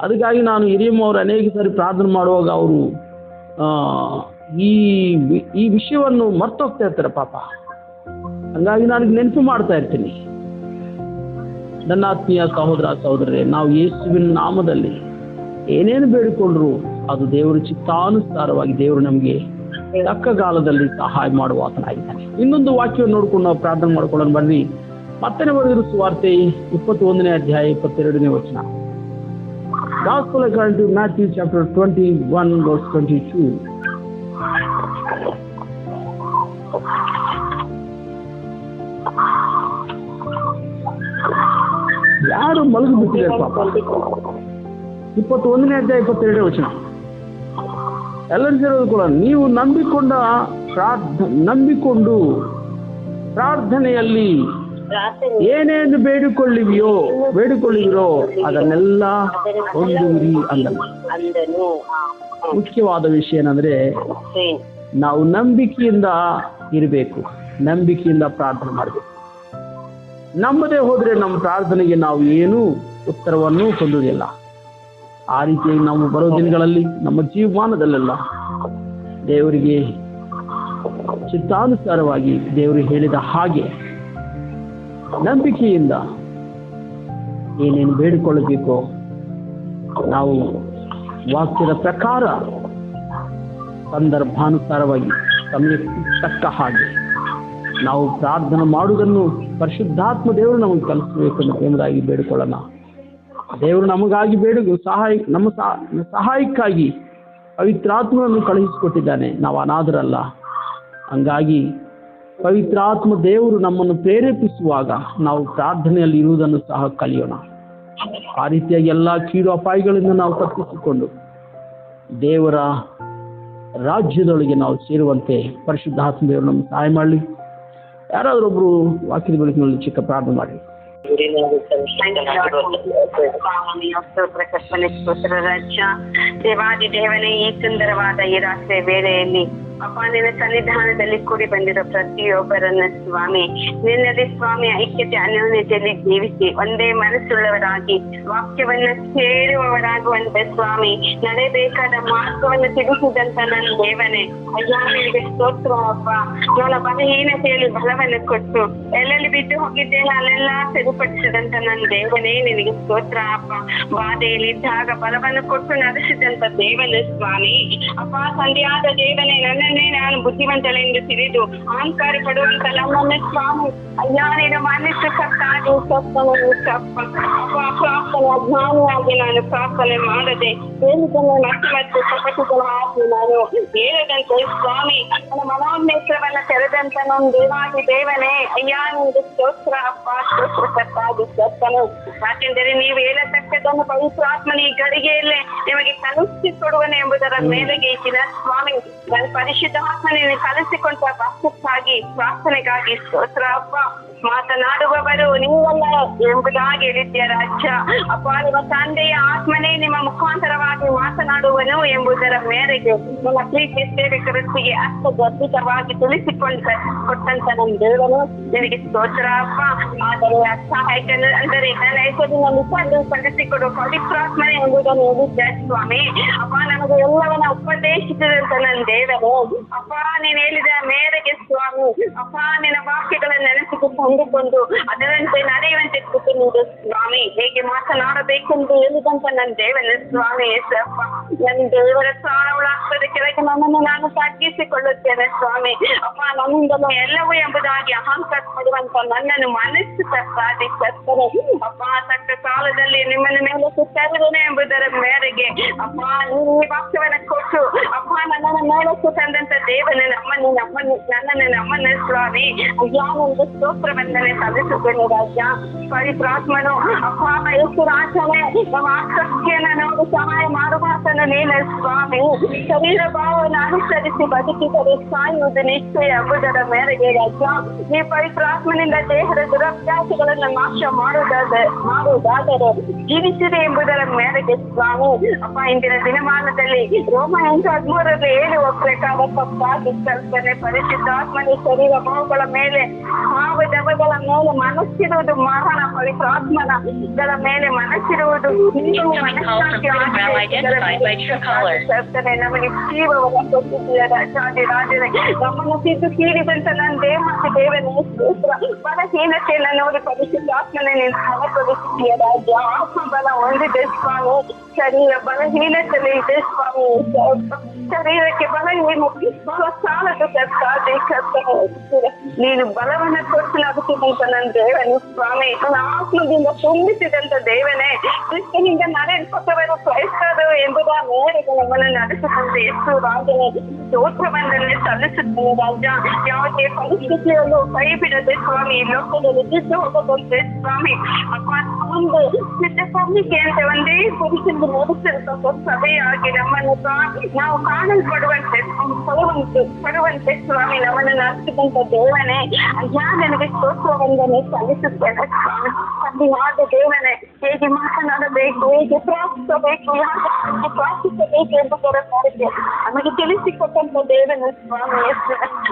ಅದಕ್ಕಾಗಿ ನಾನು ಹಿರಿಯಮ್ಮವರು ಅನೇಕ ಸಾರಿ ಪ್ರಾರ್ಥನೆ ಮಾಡುವಾಗ ಅವರು ಈ ವಿಷಯವನ್ನು ಮರ್ತೋಗ್ತಾ ಇರ್ತಾರೆ ಪಾಪ. ಹಂಗಾಗಿ ನಾನು ನೆನಪು ಮಾಡ್ತಾ ಇರ್ತೀನಿ. ನನ್ನ ಆತ್ಮೀಯ ಸಹೋದರ ಸಹೋದರರೇ, ನಾವು ಯೇಸುವಿನ ನಾಮದಲ್ಲಿ ಏನೇನು ಬೇಡಿಕೊಂಡ್ರು ಅದು ದೇವರ ಚಿತ್ತಾನುಸಾರವಾಗಿ ದೇವರು ನಮಗೆ ತಕ್ಕ ಕಾಲದಲ್ಲಿ ಸಹಾಯ ಮಾಡುವ ಆತನಾಗಿದ್ದಾನೆ. ಇನ್ನೊಂದು ವಾಕ್ಯವನ್ನು ನೋಡ್ಕೊಂಡು ನಾವು ಪ್ರಾರ್ಥನೆ ಮಾಡ್ಕೊಳ್ಳೋಣ ಬನ್ನಿ. ಮತ್ತೆ ಬರೆದಿರುವ ಸುವಾರ್ತೆ 21ನೇ ಅಧ್ಯಾಯ 22ನೇ ವಚನ. Gospel according to Matthew chapter 21 verse 22. ಯಾರು ಮಲಗಿ ಬಿಟ್ಟಿದ್ದಾರೆ ಪಾಪ. 21ನೇ ಅಧ್ಯಾಯ 22ನೇ ವಚನ. ಎಲ್ಲರೂ ಸೇರೋದು ಕೂಡ, ನೀವು ನಂಬಿಕೊಂಡು ಪ್ರಾರ್ಥನೆಯಲ್ಲಿ ಏನೇನು ಬೇಡಿಕೊಳ್ಳುವಿರೋ ಅದನ್ನೆಲ್ಲ ಹೊಂದುವಿರಿ ಅಂದನು. ಮುಖ್ಯವಾದ ವಿಷಯ ಏನಂದ್ರೆ, ನಾವು ನಂಬಿಕೆಯಿಂದ ಇರಬೇಕು, ನಂಬಿಕೆಯಿಂದ ಪ್ರಾರ್ಥನೆ ಮಾಡಬೇಕು. ನಂಬದೇ ಹೋದ್ರೆ ನಮ್ಮ ಪ್ರಾರ್ಥನೆಗೆ ನಾವು ಏನೂ ಉತ್ತರವನ್ನು ಹೊಂದುವುದಿಲ್ಲ. ಆ ರೀತಿಯಾಗಿ ನಾವು ಬರೋ ದಿನಗಳಲ್ಲಿ ನಮ್ಮ ಜೀವಮಾನದಲ್ಲೆಲ್ಲ ದೇವರಿಗೆ ಚಿತ್ತಾನುಸಾರವಾಗಿ ದೇವರು ಹೇಳಿದ ಹಾಗೆ ನಂಬಿಕೆಯಿಂದ ಏನೇನು ಬೇಡಿಕೊಳ್ಳಬೇಕೋ ನಾವು ವಾಕ್ಯದ ಪ್ರಕಾರ ಸಂದರ್ಭಾನುಸಾರವಾಗಿ ಸಮಯಕ್ಕೆ ತಕ್ಕ ಹಾಗೆ ನಾವು ಪ್ರಾರ್ಥನೆ ಮಾಡುವುದನ್ನು ಪರಿಶುದ್ಧಾತ್ಮ ದೇವರು ನಮಗೆ ಕಲಿಸಬೇಕು ಎಂಬುದಾಗಿ ಬೇಡಿಕೊಳ್ಳೋಣ. ದೇವರು ನಮಗಾಗಿ ನಮ್ಮ ಸಹಾಯಕ್ಕಾಗಿ ಪವಿತ್ರಾತ್ಮನನ್ನು ಕಳುಹಿಸಿಕೊಟ್ಟಿದ್ದಾನೆ. ನಾವು ಅನಾಥರಲ್ಲ. ಹಂಗಾಗಿ ಪವಿತ್ರಾತ್ಮ ದೇವರು ನಮ್ಮನ್ನು ಪ್ರೇರೇಪಿಸುವಾಗ ನಾವು ಪ್ರಾರ್ಥನೆಯಲ್ಲಿ ಇರುವುದನ್ನು ಸಹ ಕಲಿಯೋಣ. ಆ ರೀತಿಯಾಗಿ ಎಲ್ಲ ಕೀಡು ಅಪಾಯಗಳಿಂದ ನಾವು ತಪ್ಪಿಸಿಕೊಂಡು ದೇವರ ರಾಜ್ಯದೊಳಗೆ ನಾವು ಸೇರುವಂತೆ ಪರಿಶುದ್ಧಾತ್ಮ ದೇವರು ನಮಗೆ ಸಹಾಯ ಮಾಡಲಿ. ಯಾರಾದರೂ ಒಬ್ರು ವಾಕ್ಯದ ಬೆಳಕಿನಲ್ಲಿ ಚಿಕ್ಕ ಪ್ರಾರ್ಥನೆ ಮಾಡಿ. ದೇವಾದಿ ದೇವನೇ, ಈ ಸುಂದರವಾದ ಈ ರಾತ್ರಿ ವೇಳೆಯಲ್ಲಿ ಅಪ್ಪ ನಿನ್ನ ಸನ್ನಿಧಾನದಲ್ಲಿ ಕೂಡಿ ಬಂದಿರೋ ಪ್ರತಿಯೊಬ್ಬರನ್ನ ಸ್ವಾಮಿ ನಿನ್ನದೇ ಸ್ವಾಮಿ ಐಕ್ಯತೆ ಅನ್ಯೋನ್ಯತೆಯಲ್ಲಿ ಜೀವಿಸಿ ಒಂದೇ ಮನಸ್ಸುಳ್ಳವರಾಗಿ ವಾಕ್ಯವನ್ನ ಕೇಳುವವರಾಗುವಂತೆ ಸ್ವಾಮಿ ನಡೆಯಬೇಕಾದ ಮಾರ್ಗವನ್ನು ತಿಳಿಸಿದಂತ ನನ್ನ ದೇವನೇ, ಅಯ್ಯೋ ನಿನಗೆ ಸ್ತೋತ್ರ ಅಪ್ಪ. ನನ್ನ ಬಲಹೀನತೆಯಲ್ಲಿ ಬಲವನ್ನು ಕೊಟ್ಟು ಎಲ್ಲೆಲ್ಲಿ ಬಿದ್ದು ಹೋಗಿದ್ದೇನೆ ಅಲ್ಲೆಲ್ಲ ಸರಿಪಡಿಸಿದಂತ ನನ್ನ ದೇವನೇ ನಿನಗೆ ಸ್ತೋತ್ರ ಅಪ್ಪ. ಬಾಧೆಯಲ್ಲಿದ್ದಾಗ ಬಲವನ್ನು ಕೊಟ್ಟು ನಡೆಸಿದಂತ ದೇವನೇ ಸ್ವಾಮಿ ಅಪ್ಪ. ಸಂಧ್ಯಾದ ದೇವನೇ, ನನ್ನ ನನ್ನನ್ನೇ ನಾನು ಬುದ್ಧಿವಂತಳೆಂದು ತಿಳಿದು ಅಹಂಕಾರ ಪಡುವಂತ ನಮ್ಮನ್ನ ಸ್ವಾಮಿ ಅಯ್ಯ ನೀನು ಮನಸ್ಸು ಕರ್ತಾಗಿ ಪ್ರಾರ್ಥನೆ ಅಜ್ಞಾನಿಯಾಗಿ ನಾನು ಪ್ರಾರ್ಥನೆ ಮಾಡದೆ ಹೇಳಿದ್ದನ್ನು ಮತ್ತೆ ಕಪಟಿಗಳ ಹಾಕಿ ನಾನು ಹೇಳದಂತೆ ಸ್ವಾಮಿ ನನ್ನ ಮನೋನ್ನೇತ್ರವನ್ನ ತೆರೆದಂತ ನಮ್ಮ ದೇವಾದಿ ದೇವನೇ ಅಯ್ಯ ನಿಮ್ಗೆ ಸ್ತೋತ್ರ ಅಪ್ಪ ಸ್ತೋತ್ರ ಕರ್ತಾಗಿ ಕರ್ತನು. ಯಾಕೆಂದರೆ ನೀವು ಹೇಳತಕ್ಕದನ್ನು ಪವಿತ್ರಾತ್ಮನ ಈ ಗಳಿಗೆಯಲ್ಲೇ ನಿಮಗೆ ಕಲಿಸಿಕೊಡುವನು ಎಂಬುದರ ಮೇಲೆಗೆ ಇಟ್ಟಿನ ಸ್ವಾಮಿ ನನ್ನ ಪರಿಶುದ್ಧಾತ್ಮನೇ ಕಲಿಸಿಕೊಂಡ ಭಕ್ತಕ್ಕಾಗಿ ಪ್ರಾರ್ಥನೆಗಾಗಿ ಸ್ತೋತ್ರ ಅಪ್ಪ. ಮಾತನಾಡುವವರು ನೀವಲ್ಲ ಎಂಬುದಾಗಿ ಹೇಳಿದ್ಯ ರಾಜ್ಯ ಅಪ್ಪ. ನಿಮ್ಮ ತಂದೆಯ ಆತ್ಮನೇ ನಿಮ್ಮ ಮುಖಾಂತರವಾಗಿ ಮಾತನಾಡುವನು ಎಂಬುದರ ಮೇರೆಗೆ ನಿಮ್ಮ ಪ್ರೀತಿ ಸೇವಕರೊಟ್ಟಿಗೆ ಅರ್ಥಗರ್ಭಿತವಾಗಿ ಕೊಟ್ಟಂತ ನಮ್ಮ ದೇವನು ನಿನಗೆ ಸ್ತೋತ್ರ ಅಪ್ಪ. ಆದರೆ ಸಹಾಯಕನು ಅಂದರೆ ನನ್ನ ಹೆಸರಿನಲ್ಲಿ ಪಡಿಸಿಕೊಡುವ ಪವಿತ್ರಾತ್ಮನೆ ಎಂಬುದನ್ನು ಹೇಳಿದ್ದೆ ಸ್ವಾಮಿ ಅಪ್ಪ. ನಮಗೆ ಎಲ್ಲವನ್ನ ಉಪದೇಶಿಸಿದಂತ ನನ್ನ ದೇವರು ಅಪ್ಪ. ನೀನು ಹೇಳಿದ ಮೇರೆಗೆ ಸ್ವಾಮಿ ಅಪ್ಪ ನಿನ್ನ ವಾಕ್ಯಗಳನ್ನು ನೆನೆಸಿಕೊಂಡು ಹೊಂದಿಕೊಂಡು ಅದರಂತೆ ನಡೆಯುವಂತೆ ಕೃಪೆ ನೀಡು ಸ್ವಾಮಿ. ಹೇಗೆ ಮಾತನಾಡಬೇಕೆಂದು ಹೇಳಿದಂತ ನನ್ನ ದೇವನ ಸ್ವಾಮಿ ಯೇಸಪ್ಪ. ನನ್ನ ದೇವರ ಪ್ರಾಣವುಳಾಗ್ತದೆ ಕೆಳಗೆ ನನ್ನನ್ನು ನಾನು ತಗ್ಗಿಸಿಕೊಳ್ಳುತ್ತೇನೆ ಸ್ವಾಮಿ ಅಪ್ಪ. ನನ್ನಿಂದಲೂ ಎಲ್ಲವೂ ಎಂಬುದಾಗಿ ಅಹಂಕಾರ ಪಡುವಂತ ನನ್ನನ್ನು ಮನಸ್ಸು ಸಾಧಿಸುತ್ತದೆ ಅಪ್ಪ. ತಕ್ಕ ಕಾಲದಲ್ಲಿ ನಿಮ್ಮನ್ನ ಮೇಲೆ ತರುವೆನು ಎಂಬುದರ ಮೇರೆಗೆ ಅಪ್ಪ ನೀವು ಈ ವಾಕ್ಯವನ್ನ ಕೊಟ್ಟು ಅಪ್ಪ ನನ್ನನ್ನು ಮೇಲಕ್ಕೆ ತಂದಂತ ದೇವನ ನಮ್ಮನ್ನು ಸ್ವಾಮಿ ಅಯ್ಯಾನೊಂದು ಸ್ತೋತ್ರ ವಂದನೆ ಸಲ್ಲಿಸುತ್ತೇನೆ ರಾಜ್ಯ. ಪವಿತ್ರಾತ್ಮನು ಅಪ್ಪ ಎಷ್ಟು ರಾಜನೇ ನಮ್ಮ ಆಸಕ್ತಿಯನ್ನ ನೋಡಿ ಸಹಾಯ ಮಾಡುವಾತನು ನೀನು ಸ್ವಾಮಿ. ಶರೀರ ಭಾವವನ್ನು ಅನುಸರಿಸಿ ಬದುಕಿದರೆ ಸಾಯುವುದು ನಿಶ್ಚಯ ಎಂಬುದರ ಮೇರೆಗೆ ರಾಜ್ಯ. ಈ ಪವಿತ್ರಾತ್ಮನಿಂದ ದೇಹದ ದುರಭ್ಯಾಸಗಳನ್ನು ನಾಶ ಮಾಡುವುದಾದರೆ ಜೀವಿಸಿದೆ ಎಂಬುದರ ಮೇರೆಗೆ ಸ್ವಾಮಿ ಅಪ್ಪ. ಇಂದಿನ ದಿನಮಾನದಲ್ಲಿ ರೋಮ 8:13 ಹೇಳುವ ಪ್ರಕಾರ ತಪ್ಪಾಗಿ ಕಲ್ಪನೆ ಪರಿಶುದ್ಧಾತ್ಮನ ಶರೀರ ಭಾವಗಳ ಮೇಲೆ ಭಾವದವಗಳ ಮೇಲೆ ಮನಸ್ಸಿರುವುದು ಮರಣ, ಪವಿತ್ರಾತ್ಮನಗಳ ಮೇಲೆ ಮನಸ್ಸಿರುವುದು ನಮಗೆ ಜೀವವನ್ನು ಕೊಟ್ಟಿದ್ದೀಯ ರಾಜಾದಿ ರಾಜರೇ. ನಮ್ಮನ್ನು ತಿದ್ದು ಕೀಳಿದಂತ ನನ್ನ ದೇಹಕ್ಕೆ ದೇವನೇ ಸ್ತೋತ್ರ. ಬಲಹೀನತೆಯನ್ನು ನೋಡಿ ಪರಿಶುದ್ಧಾತ್ಮನೇ ನೀನು ಬಲಪಡಿಸಿದ್ದೀಯ ರಾಜ್ಯ. ಆತ್ಮಬಲ ಹೊಂದಿದೆ ಸ್ವಾಮಿ. ಶರೀರ ಬಲಹೀನತೆಯಲ್ಲಿ ಇದೆ ಸ್ವಾಮಿ. ಶರೀರಕ್ಕೆ ಬಲಹೀನತೆ ಬಲ ಸಾಲದ ಕರ್ತಾದೆ ಕರ್ತನೆ. ನೀನು ಬಲವನ್ನ ಕೊಡಿಸಲಾಗುತ್ತಿದ್ದಂತ ನನ್ನ ದೇವನು ಸ್ವಾಮಿ. ನನ್ನ ಆತ್ಮದಿಂದ ತುಂಬಿಸಿದಂತ ದೇವನೇ. ಕ್ರಿಸ್ತನಿಂದ ನಡೆಯಲ್ಪಟ್ಟವರು ಕ್ರೈಸ್ತರು ಎಂಬುದ ಮೇರೆಗೆ ನಮ್ಮನ್ನು ನಡೆಸಿದಂತ ಎಷ್ಟು ರಾಜನೇ ಸ್ತೋತ್ರವನ್ನೇ ಸಲ್ಲಿಸುತ್ತೇನೆ ರಾಜ. ಯಾವುದೇ ಪರಿಸ್ಥಿತಿಯಲ್ಲೂ ಕೈ ಬಿಡದೆ ಸ್ವಾಮಿ ಲೋಕದಲ್ಲಿ ಬಿದ್ದು ಹೋಗದಂತೆ ಸ್ವಾಮಿ ಅಪ್ಪ. ಒಂದು ಸಿದ್ಧಪಡಿಕೆ ಅಂತ ಒಂದೇ ಪುರುಷನ್ನು ನಡೆಸಿರ್ತಕ್ಕ ಸಭೆಯಾಗಿ ನಮ್ಮನ್ನು ನಾವು ಕಾಣಲ್ಪಡುವಂತೆ ಪಡುವಂತೆ ಸ್ವಾಮಿ ನಮ್ಮನ್ನು ನಡೆಸಿದಂತ ದೇವನೇ ಅಯ್ಯ ನನಗೆ ಸ್ತೋತ್ರವಂದನೆ ಸಲ್ಲಿಸುತ್ತೇನೆ ಸ್ವಾಮಿ. ಕಣ್ಣಿನಾದ ದೇವನೇ ಹೇಗೆ ಮಾತನಾಡಬೇಕು, ಹೇಗೆ ಪ್ರಾರ್ಥಿಸಬೇಕು, ಯಾಕೆ ಪ್ರಾರ್ಥಿಸಬೇಕು ಎಂಬುದರ ಮೇರೆಗೆ ನಮಗೆ ತಿಳಿಸಿಕೊಟ್ಟಂತ ದೇವನ ಸ್ವಾಮಿ.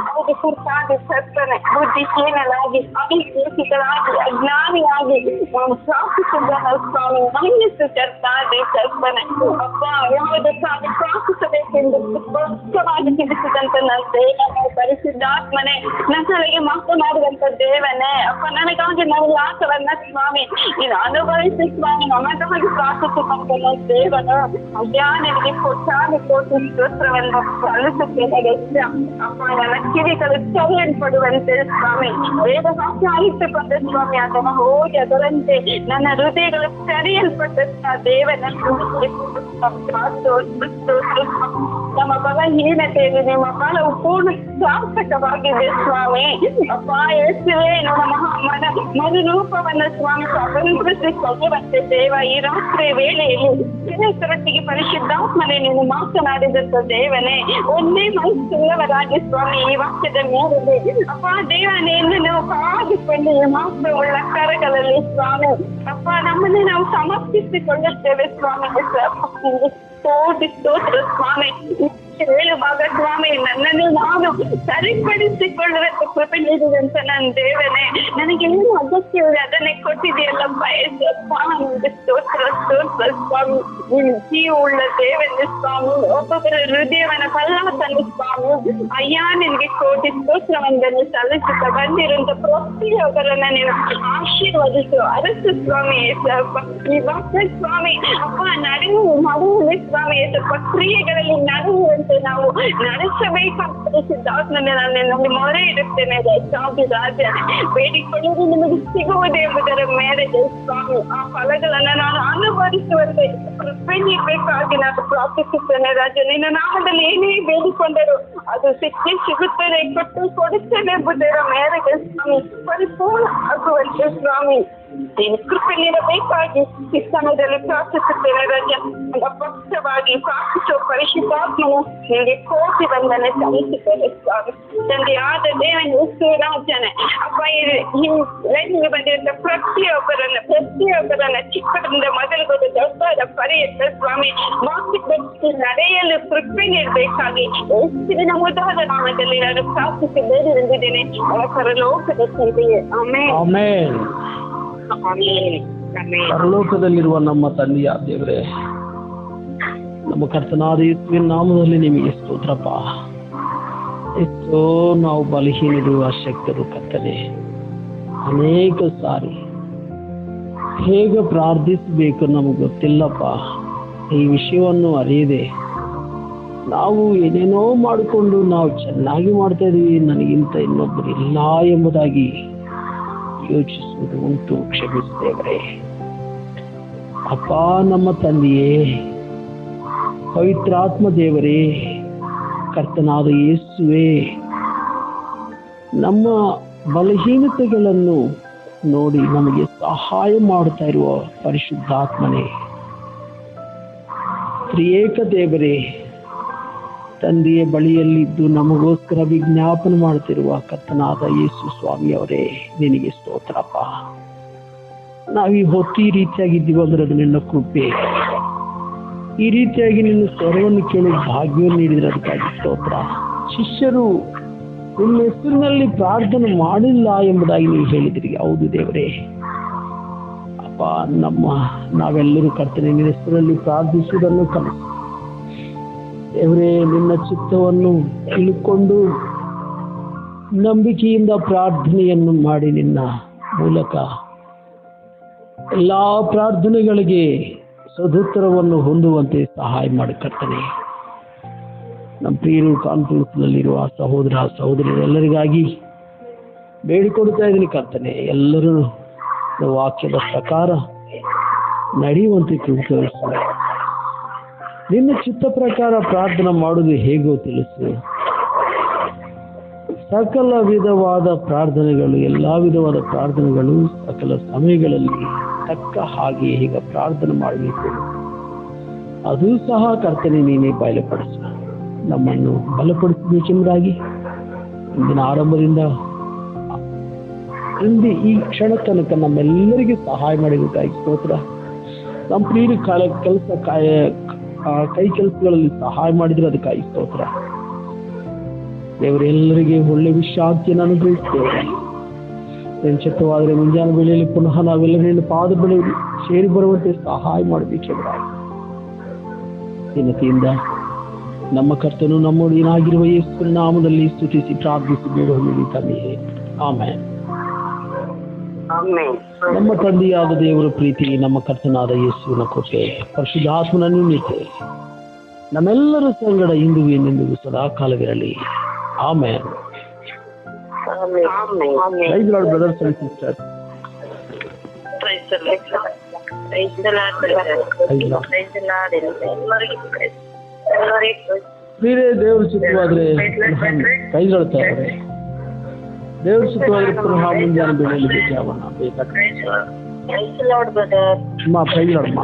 ಅವರಿಗೆ ಕುರಿತಾಗಿ ಕರ್ತನೆ ಬುದ್ಧಿಹೀನರಾಗಿ ಅವಿವೇಕಿಗಳಾಗಿ ಅಜ್ಞಾನಿಯಾಗಿ ನಾನು ಪ್ರಾರ್ಥಿಸಿದ್ದೇನೆ ಸ್ವಾಮಿ. ಮನಸ್ಸು ಕರ್ತಾದೆ ಕರ್ತನೆ ಅಪ್ಪ. ಯಾವುದಕ್ಕಾಗಿ ಪ್ರಾರ್ಥಿಸಬೇಕೆಂದು ಸ್ಪಷ್ಟವಾಗಿ ತಿಳಿಸಿದಂತ ನನ್ನ ದೇವನೇ ಪರಿಶುದ್ಧಾತ್ಮನೆ ನನ್ನೊಳಗೆ ಮಾತನಾಡುವಂತ ದೇವನೇ ಅಪ್ಪ. ನನಗಾಗಿ ನಾವು ಯಾಕವನ್ನ ಸ್ವಾಮಿ ನೀನು ಅನುಭವಿಸಿ ಸ್ವಾಮಿ ನಮಗಾಗಿ ಪ್ರಾರ್ಥಿಸಿದಂತ ನನ್ನ ದೇವನು ಅಯ್ಯ ನಿನಗೆ ಕೋಟಿ ಸ್ತೋತ್ರವನ್ನು ಸಲ್ಲಿಸುತ್ತೇನೆ ಅಪ್ಪ. ನನ್ನ ಕಿವಿಗಳು ಚಲಿಯಲ್ಪಡುವಂತೆ ಸ್ವಾಮಿ ವೇದ ವಾಕ್ಯ ಆಲಿಸಿಕೊಂಡ ಸ್ವಾಮಿ ಅದನ್ನು ಹೋಗಿ ಅದರಂತೆ ನನ್ನ ಹೃದಯಗಳು ಚಲಿಯಲ್ಪಟ್ಟ ದೇವನ ನಮ್ಮ ಬಲಹೀನತೆಯಲ್ಲಿ ನಿಮ್ಮ ಬಲವು ಪೂರ್ಣ ಸಾರ್ಥಕವಾಗಿದೆ ಸ್ವಾಮಿ ಅಪ್ಪ. ಯೇಸುವೇ ನಮ್ಮ ಮರುರೂಪವನ್ನು ಸ್ವಾಮಿ ಅಭಿವೃದ್ಧಿಸುವಂತೆ ದೇವ ಈ ರಾತ್ರಿ ವೇಳೆಯಲ್ಲಿ ಜನರೊಟ್ಟಿಗೆ ಪರಿಶುದ್ಧಾತ್ಮನೆ ನೀನು ಮಾತನಾಡಿದಂತ ದೇವನೇ ಒಂದೇ ಮನಸ್ಸುಳ್ಳವರಾಗಿ ಸ್ವಾಮಿ ಈ ವಾಕ್ಯದ ಮೇಲೆ ಅಪ್ಪ ದೇವನೆಯನ್ನು ನಾವು ಕಾದುಕೊಂಡು ಮಾತ್ರವುಳ್ಳ ಕರಗಳಲ್ಲಿ ಸ್ವಾಮಿ ಅಪ್ಪ ನಮ್ಮನ್ನೇ ನಾವು ಸಮರ್ಪಿಸಿಕೊಳ್ಳುತ್ತೇವೆ ಸ್ವಾಮಿ. ಕೋಟಿ ಸ್ತೋತ್ರ ಸ್ವಾಮಿ. 7 ಭಾಗ ಸ್ವಾಮಿ ನನ್ನನ್ನು ನಾನು ಸರಿಪಡಿಸಿಕೊಳ್ಳುವಂತ ಕೃಪೆ ನೀಡಿದಂತ ನನ್ನ ದೇವನೇ ನನಗೆ ಏನು ಅಗತ್ಯವಿದೆ ಅದನ್ನೇ ಕೊಟ್ಟಿದೆಯಲ್ಲ ಬಯಸಪ್ಪ. ನಿಮಗೆ ಸ್ತೋತ್ರ ಸ್ತೋತ್ರ ಸ್ವಾಮಿ. ನೀನು ಜೀವ ಉಳ್ಳ ದೇವನೇ ಸ್ವಾಮಿ. ಒಬ್ಬೊಬ್ಬರ ಹೃದಯವನ್ನ ಕಲ್ಲಾತನ್ನು ಸ್ವಾಮಿ ಅಯ್ಯ ನಿನಗೆ ಕೋಟಿ ಸ್ತೋತ್ರವಂದನ್ನು ಸಲ್ಲಿಸುತ್ತಾ ಬಂದಿರುವಂತ ಪ್ರತಿಯೊಬ್ಬರನ್ನ ನೀನು ಆಶೀರ್ವದಿಸು ಅರಸು ಸ್ವಾಮಿ ಏಸಪ್ಪ. ಈ ವಾಕ್ಯ ಸ್ವಾಮಿ ಅಪ್ಪ ನಡೆಯುವ ಸ್ವಾಮಿ ಏಸಪ್ಪ ಕ್ರಿಯೆಗಳಲ್ಲಿ ನಡೆಯುವಂತ ನಡೆದಂತೆ ನಾವು ನಡೆಸಬೇಕು ಪರಿಶುದ್ಧಾತ್ಮನೇ ನಾನು ಮೊರೆ ಇಡುತ್ತೇನೆ ಸ್ವಾಮಿ ರಾಜ. ಬೇಡಿಕೊಳ್ಳುವುದು ನಿಮಗೆ ಸಿಗುವುದು ಎಂಬುದರ ಮೇರೆಗೆ ಸ್ವಾಮಿ ಆ ಫಲಗಳನ್ನ ನಾನು ಅನುಭವಿಸುವಂತೆ ಕೃಪೆ ನೀಡಬೇಕಾಗಿ ನಾನು ಪ್ರಾರ್ಥಿಸುತ್ತೇನೆ ರಾಜ. ನಿನ್ನ ನಾಮದಲ್ಲಿ ಏನೇ ಬೇಡಿಕೊಂಡರು ಅದು ಸಿಗುತ್ತದೆ, ಕೊಡುತ್ತೇನೆ ಎಂಬುದರ ಮೇರೆಗೆ ಸ್ವಾಮಿ ಪರಿಪೂರ್ಣ ಆಗುವಂತೆ ಸ್ವಾಮಿ ನೀನು ಕೃಪೆ ನೀಡಬೇಕಾಗಿ ಈ ಸಮಯದಲ್ಲಿ ಪ್ರಾರ್ಥಿಸುತ್ತೇನೆ ರಾಜ. ಪಕ್ಷವಾಗಿ ಪ್ರಾರ್ಥಿಸುವ ಪರಿಶುದ್ಧಾತ್ಮನು ನಿಮಗೆ ಕೋಟಿ ವಂದನೆ ಸಲ್ಲಿಸುತ್ತೇನೆ ಸ್ವಾಮಿ. ತಂದೆಯಾದ ದೇವನ ರಾಜನೇ ಅಪ್ಪ, ನಿಮಗೆ ಬಂದಿರುವಂತ ಪ್ರತಿಯೊಬ್ಬರನ್ನ ಚಿಕ್ಕದಿಂದ ಮೊದಲುಗೊಂಡು ದೊಡ್ಡ ಪರ್ಯಂತ ಸ್ವಾಮಿ ಮಾತೃ ನಡೆಯಲು ಕೃಪೆ ನೀಡಬೇಕಾಗಿ ಯೇಸುವಿನ ಮುದ್ದಾದ ನಾಮದಲ್ಲಿ ನಾನು ಪ್ರಾರ್ಥಿಸಿ ಬೇರೆ ಹೊಂದಿದ್ದೇನೆ ಪರಲೋಕದ ತಂದೆಯೇ. ಆಮೆನ್. ಪರಲೋಕದಲ್ಲಿರುವ ನಮ್ಮ ತಂದೆಯ ದೇವರೇ, ನಮ್ಮ ಕರ್ತನಾದ ಯೇಸುವಿನ ನಾಮದಲ್ಲಿ ನಿಮಗೆ ಸ್ತೋತ್ರಪ್ಪ. ಎಷ್ಟೋ ನಾವು ಬಲಹೀನರು, ಅಶಕ್ತರು ಕರ್ತನೆ. ಅನೇಕ ಸಾರಿ ಹೇಗೆ ಪ್ರಾರ್ಥಿಸಬೇಕು ನಮಗೆ ಗೊತ್ತಿಲ್ಲಪ್ಪ. ಈ ವಿಷಯವನ್ನು ಅರಿಯದೆ ನಾವು ಏನೇನೋ ಮಾಡಿಕೊಂಡು ನಾವು ಚೆನ್ನಾಗಿ ಮಾಡ್ತಾ ಇದೀವಿ, ನನಗಿಂತ ಇನ್ನೊಬ್ಬರು ಇಲ್ಲ ಎಂಬುದಾಗಿ ಯೋಚಿಸುವುದು ಉಂಟು. ಕ್ಷಮಿಸುತ್ತೇವರೇ ಅಪ್ಪ. ನಮ್ಮ ತಂದೆಯೇ, ಪವಿತ್ರಾತ್ಮ ದೇವರೇ, ಕರ್ತನಾದ ಯೇಸುವೇ, ನಮ್ಮ ಬಲಹೀನತೆಗಳನ್ನು ನೋಡಿ ನಮಗೆ ಸಹಾಯ ಮಾಡುತ್ತಾ ಇರುವ ಪರಿಶುದ್ಧಾತ್ಮನೇ, ತ್ರಿಯೇಕ ದೇವರೇ, ತಂದೆಯ ಬಳಿಯಲ್ಲಿದ್ದು ನಮಗೋಸ್ಕರ ವಿಜ್ಞಾಪನೆ ಮಾಡುತ್ತಿರುವ ಕರ್ತನಾದ ಯೇಸು ಸ್ವಾಮಿಯವರೇ, ನಿನಗೆ ಸ್ತೋತ್ರಪ್ಪ. ನಾವೀ ಹೊತ್ತು ಈ ರೀತಿಯಾಗಿದ್ದೀವಿ ಅಂದ್ರೆ ಅದು ನಿನ್ನ ಕೃಪೆ. ಈ ರೀತಿಯಾಗಿ ನಿನ್ನ ಸ್ವರವನ್ನು ಕೇಳುವ ಭಾಗ್ಯವನ್ನು ನೀಡಿದ್ರೆ ಅದಕ್ಕಾಗಿ ಸ್ತೋತ್ರ. ಶಿಷ್ಯರು ನಿಮ್ಮ ಹೆಸರಿನಲ್ಲಿ ಪ್ರಾರ್ಥನೆ ಮಾಡಿಲ್ಲ ಎಂಬುದಾಗಿ ನೀವು ಹೇಳಿದಿರಿ. ಹೌದು ದೇವರೇ ಅಪ್ಪ, ನಾವೆಲ್ಲರೂ ಕರ್ತನೆ ನಿನ್ನ ಹೆಸರಲ್ಲಿ ಪ್ರಾರ್ಥಿಸುವುದನ್ನು ಕಲಿಸಿ ದೇವರೇ. ನಿನ್ನ ಚಿತ್ತವನ್ನು ತಿಳ್ಕೊಂಡು ನಂಬಿಕೆಯಿಂದ ಪ್ರಾರ್ಥನೆಯನ್ನು ಮಾಡಿ ನಿನ್ನ ಮೂಲಕ ಎಲ್ಲಾ ಪ್ರಾರ್ಥನೆಗಳಿಗೆ ಸದುತ್ತರವನ್ನು ಹೊಂದುವಂತೆ ಸಹಾಯ ಮಾಡಿ ಕರ್ತನೆ. ನಮ್ಮ ಪ್ರಿಯರು ಕಾನ್ಫರೆನ್ಸ್ನಲ್ಲಿರುವ ಸಹೋದರ ಸಹೋದರಿಯರೆಲ್ಲರಿಗಾಗಿ ಬೇಡಿಕೊಡ್ತಾ ಇದ್ದೀನಿ ಕರ್ತನೆ. ಎಲ್ಲರೂ ವಾಕ್ಯದ ಪ್ರಕಾರ ನಡೆಯುವಂತೆ ಕೃಪೆಗೊಳಿಸು. ನಿನ್ನ ಚಿತ್ತ ಪ್ರಕಾರ ಪ್ರಾರ್ಥನೆ ಮಾಡುವುದು ಹೇಗೋ ತಿಳಿಸು. ಸಕಲ ವಿಧವಾದ ಪ್ರಾರ್ಥನೆಗಳು, ಎಲ್ಲ ವಿಧವಾದ ಪ್ರಾರ್ಥನೆಗಳು ಸಕಲ ಸಮಯಗಳಲ್ಲಿ ತಕ್ಕ ಹಾಗೆ ಈಗ ಪ್ರಾರ್ಥನೆ ಮಾಡಬೇಕು. ಅದು ಸಹ ಕರ್ತನೆ ನೀನೇ ಬಯಲುಪಡಿಸು. ನಮ್ಮನ್ನು ಬಲಪಡಿಸಬೇಕೆಂಬುದಾಗಿ ಇಂದಿನ ಆರಂಭದಿಂದ ಈ ಕ್ಷಣ ತನಕ ನಮ್ಮೆಲ್ಲರಿಗೆ ಸಹಾಯ ಮಾಡಬೇಕಾಗಿ ಸ್ತೋತ್ರ. ನಮ್ಮ ಪ್ರಿಯರ ಕೈ ಕೆಲಸಗಳಲ್ಲಿ ಸಹಾಯ ಮಾಡಿದ್ರೆ ಅದಕ್ಕಾಗಿ ಸ್ತೋತ್ರ. ದೇವರೆಲ್ಲರಿಗೆ ಒಳ್ಳೆ ವಿಶ್ರಾಂತಿಯನ್ನು ಅನುಗ್ರಹಿಸ್ತೇವೆ. ಸಂಚಿತವಾದರೆ ಮುಂಜಾನೆ ವೇಳೆಯಲ್ಲಿ ಪುನಃ ನಾವೆಲ್ಲರೂ ಪಾದ ಬಳಿ ಸೇರಿ ಬರುವಂತೆ ಸಹಾಯ ಮಾಡಬೇಕೆಂಬುದಾಗಿ ದಿನತೆಯಿಂದ ನಮ್ಮ ಕರ್ತನು ನಮ್ಮೊಡನಾಗಿರುವ ಯೇಸುವಿನ ನಾಮದಲ್ಲಿ ಸ್ತುತಿಸಿ ಪ್ರಾರ್ಥಿಸಿ ಬೇಡುವುದು ತಂದೆಯೇ. ಆಮೆನ್. ನಮ್ಮ ತಂದೆಯಾದ ದೇವರ ಪ್ರೀತಿ, ನಮ್ಮ ಕರ್ತನಾದ ಯೇಸುವಿನ ಕೃಪೆ, ಪರಿಶುದ್ಧಾತ್ಮನ ನ್ಯೂನತೆ ನಮ್ಮೆಲ್ಲರ ಸಂಗಡ ಇಂದು ಎಂದೆಂದಿಗೂ ಸದಾ ಕಾಲವಿರಲಿ. Amen. Praise the Lord, brothers and sisters. Praise the Lord. Praise the Lord. Praise the Lord. ಪ್ರಿಯರೇ, ದೇವರು ಚಿತ್ತವಾದ್ರೆ ಕೈಗೊಳ್ತಾ ಇದ್ದಾರೆ. ದೇವ್ರ ಚಿತ್ತವಾದ್ರೆ ಪುನಃ ಮುಂಜಾನೆ ಬೆಳೆಯಲಿಕ್ಕೆ ಬೇಕಾದ್ರೆ Praise the Lord, brother. ಅಮ್ಮ, ಪ್ರೈಸ್ ಲಾರ್ಡ್ ಅಮ್ಮ.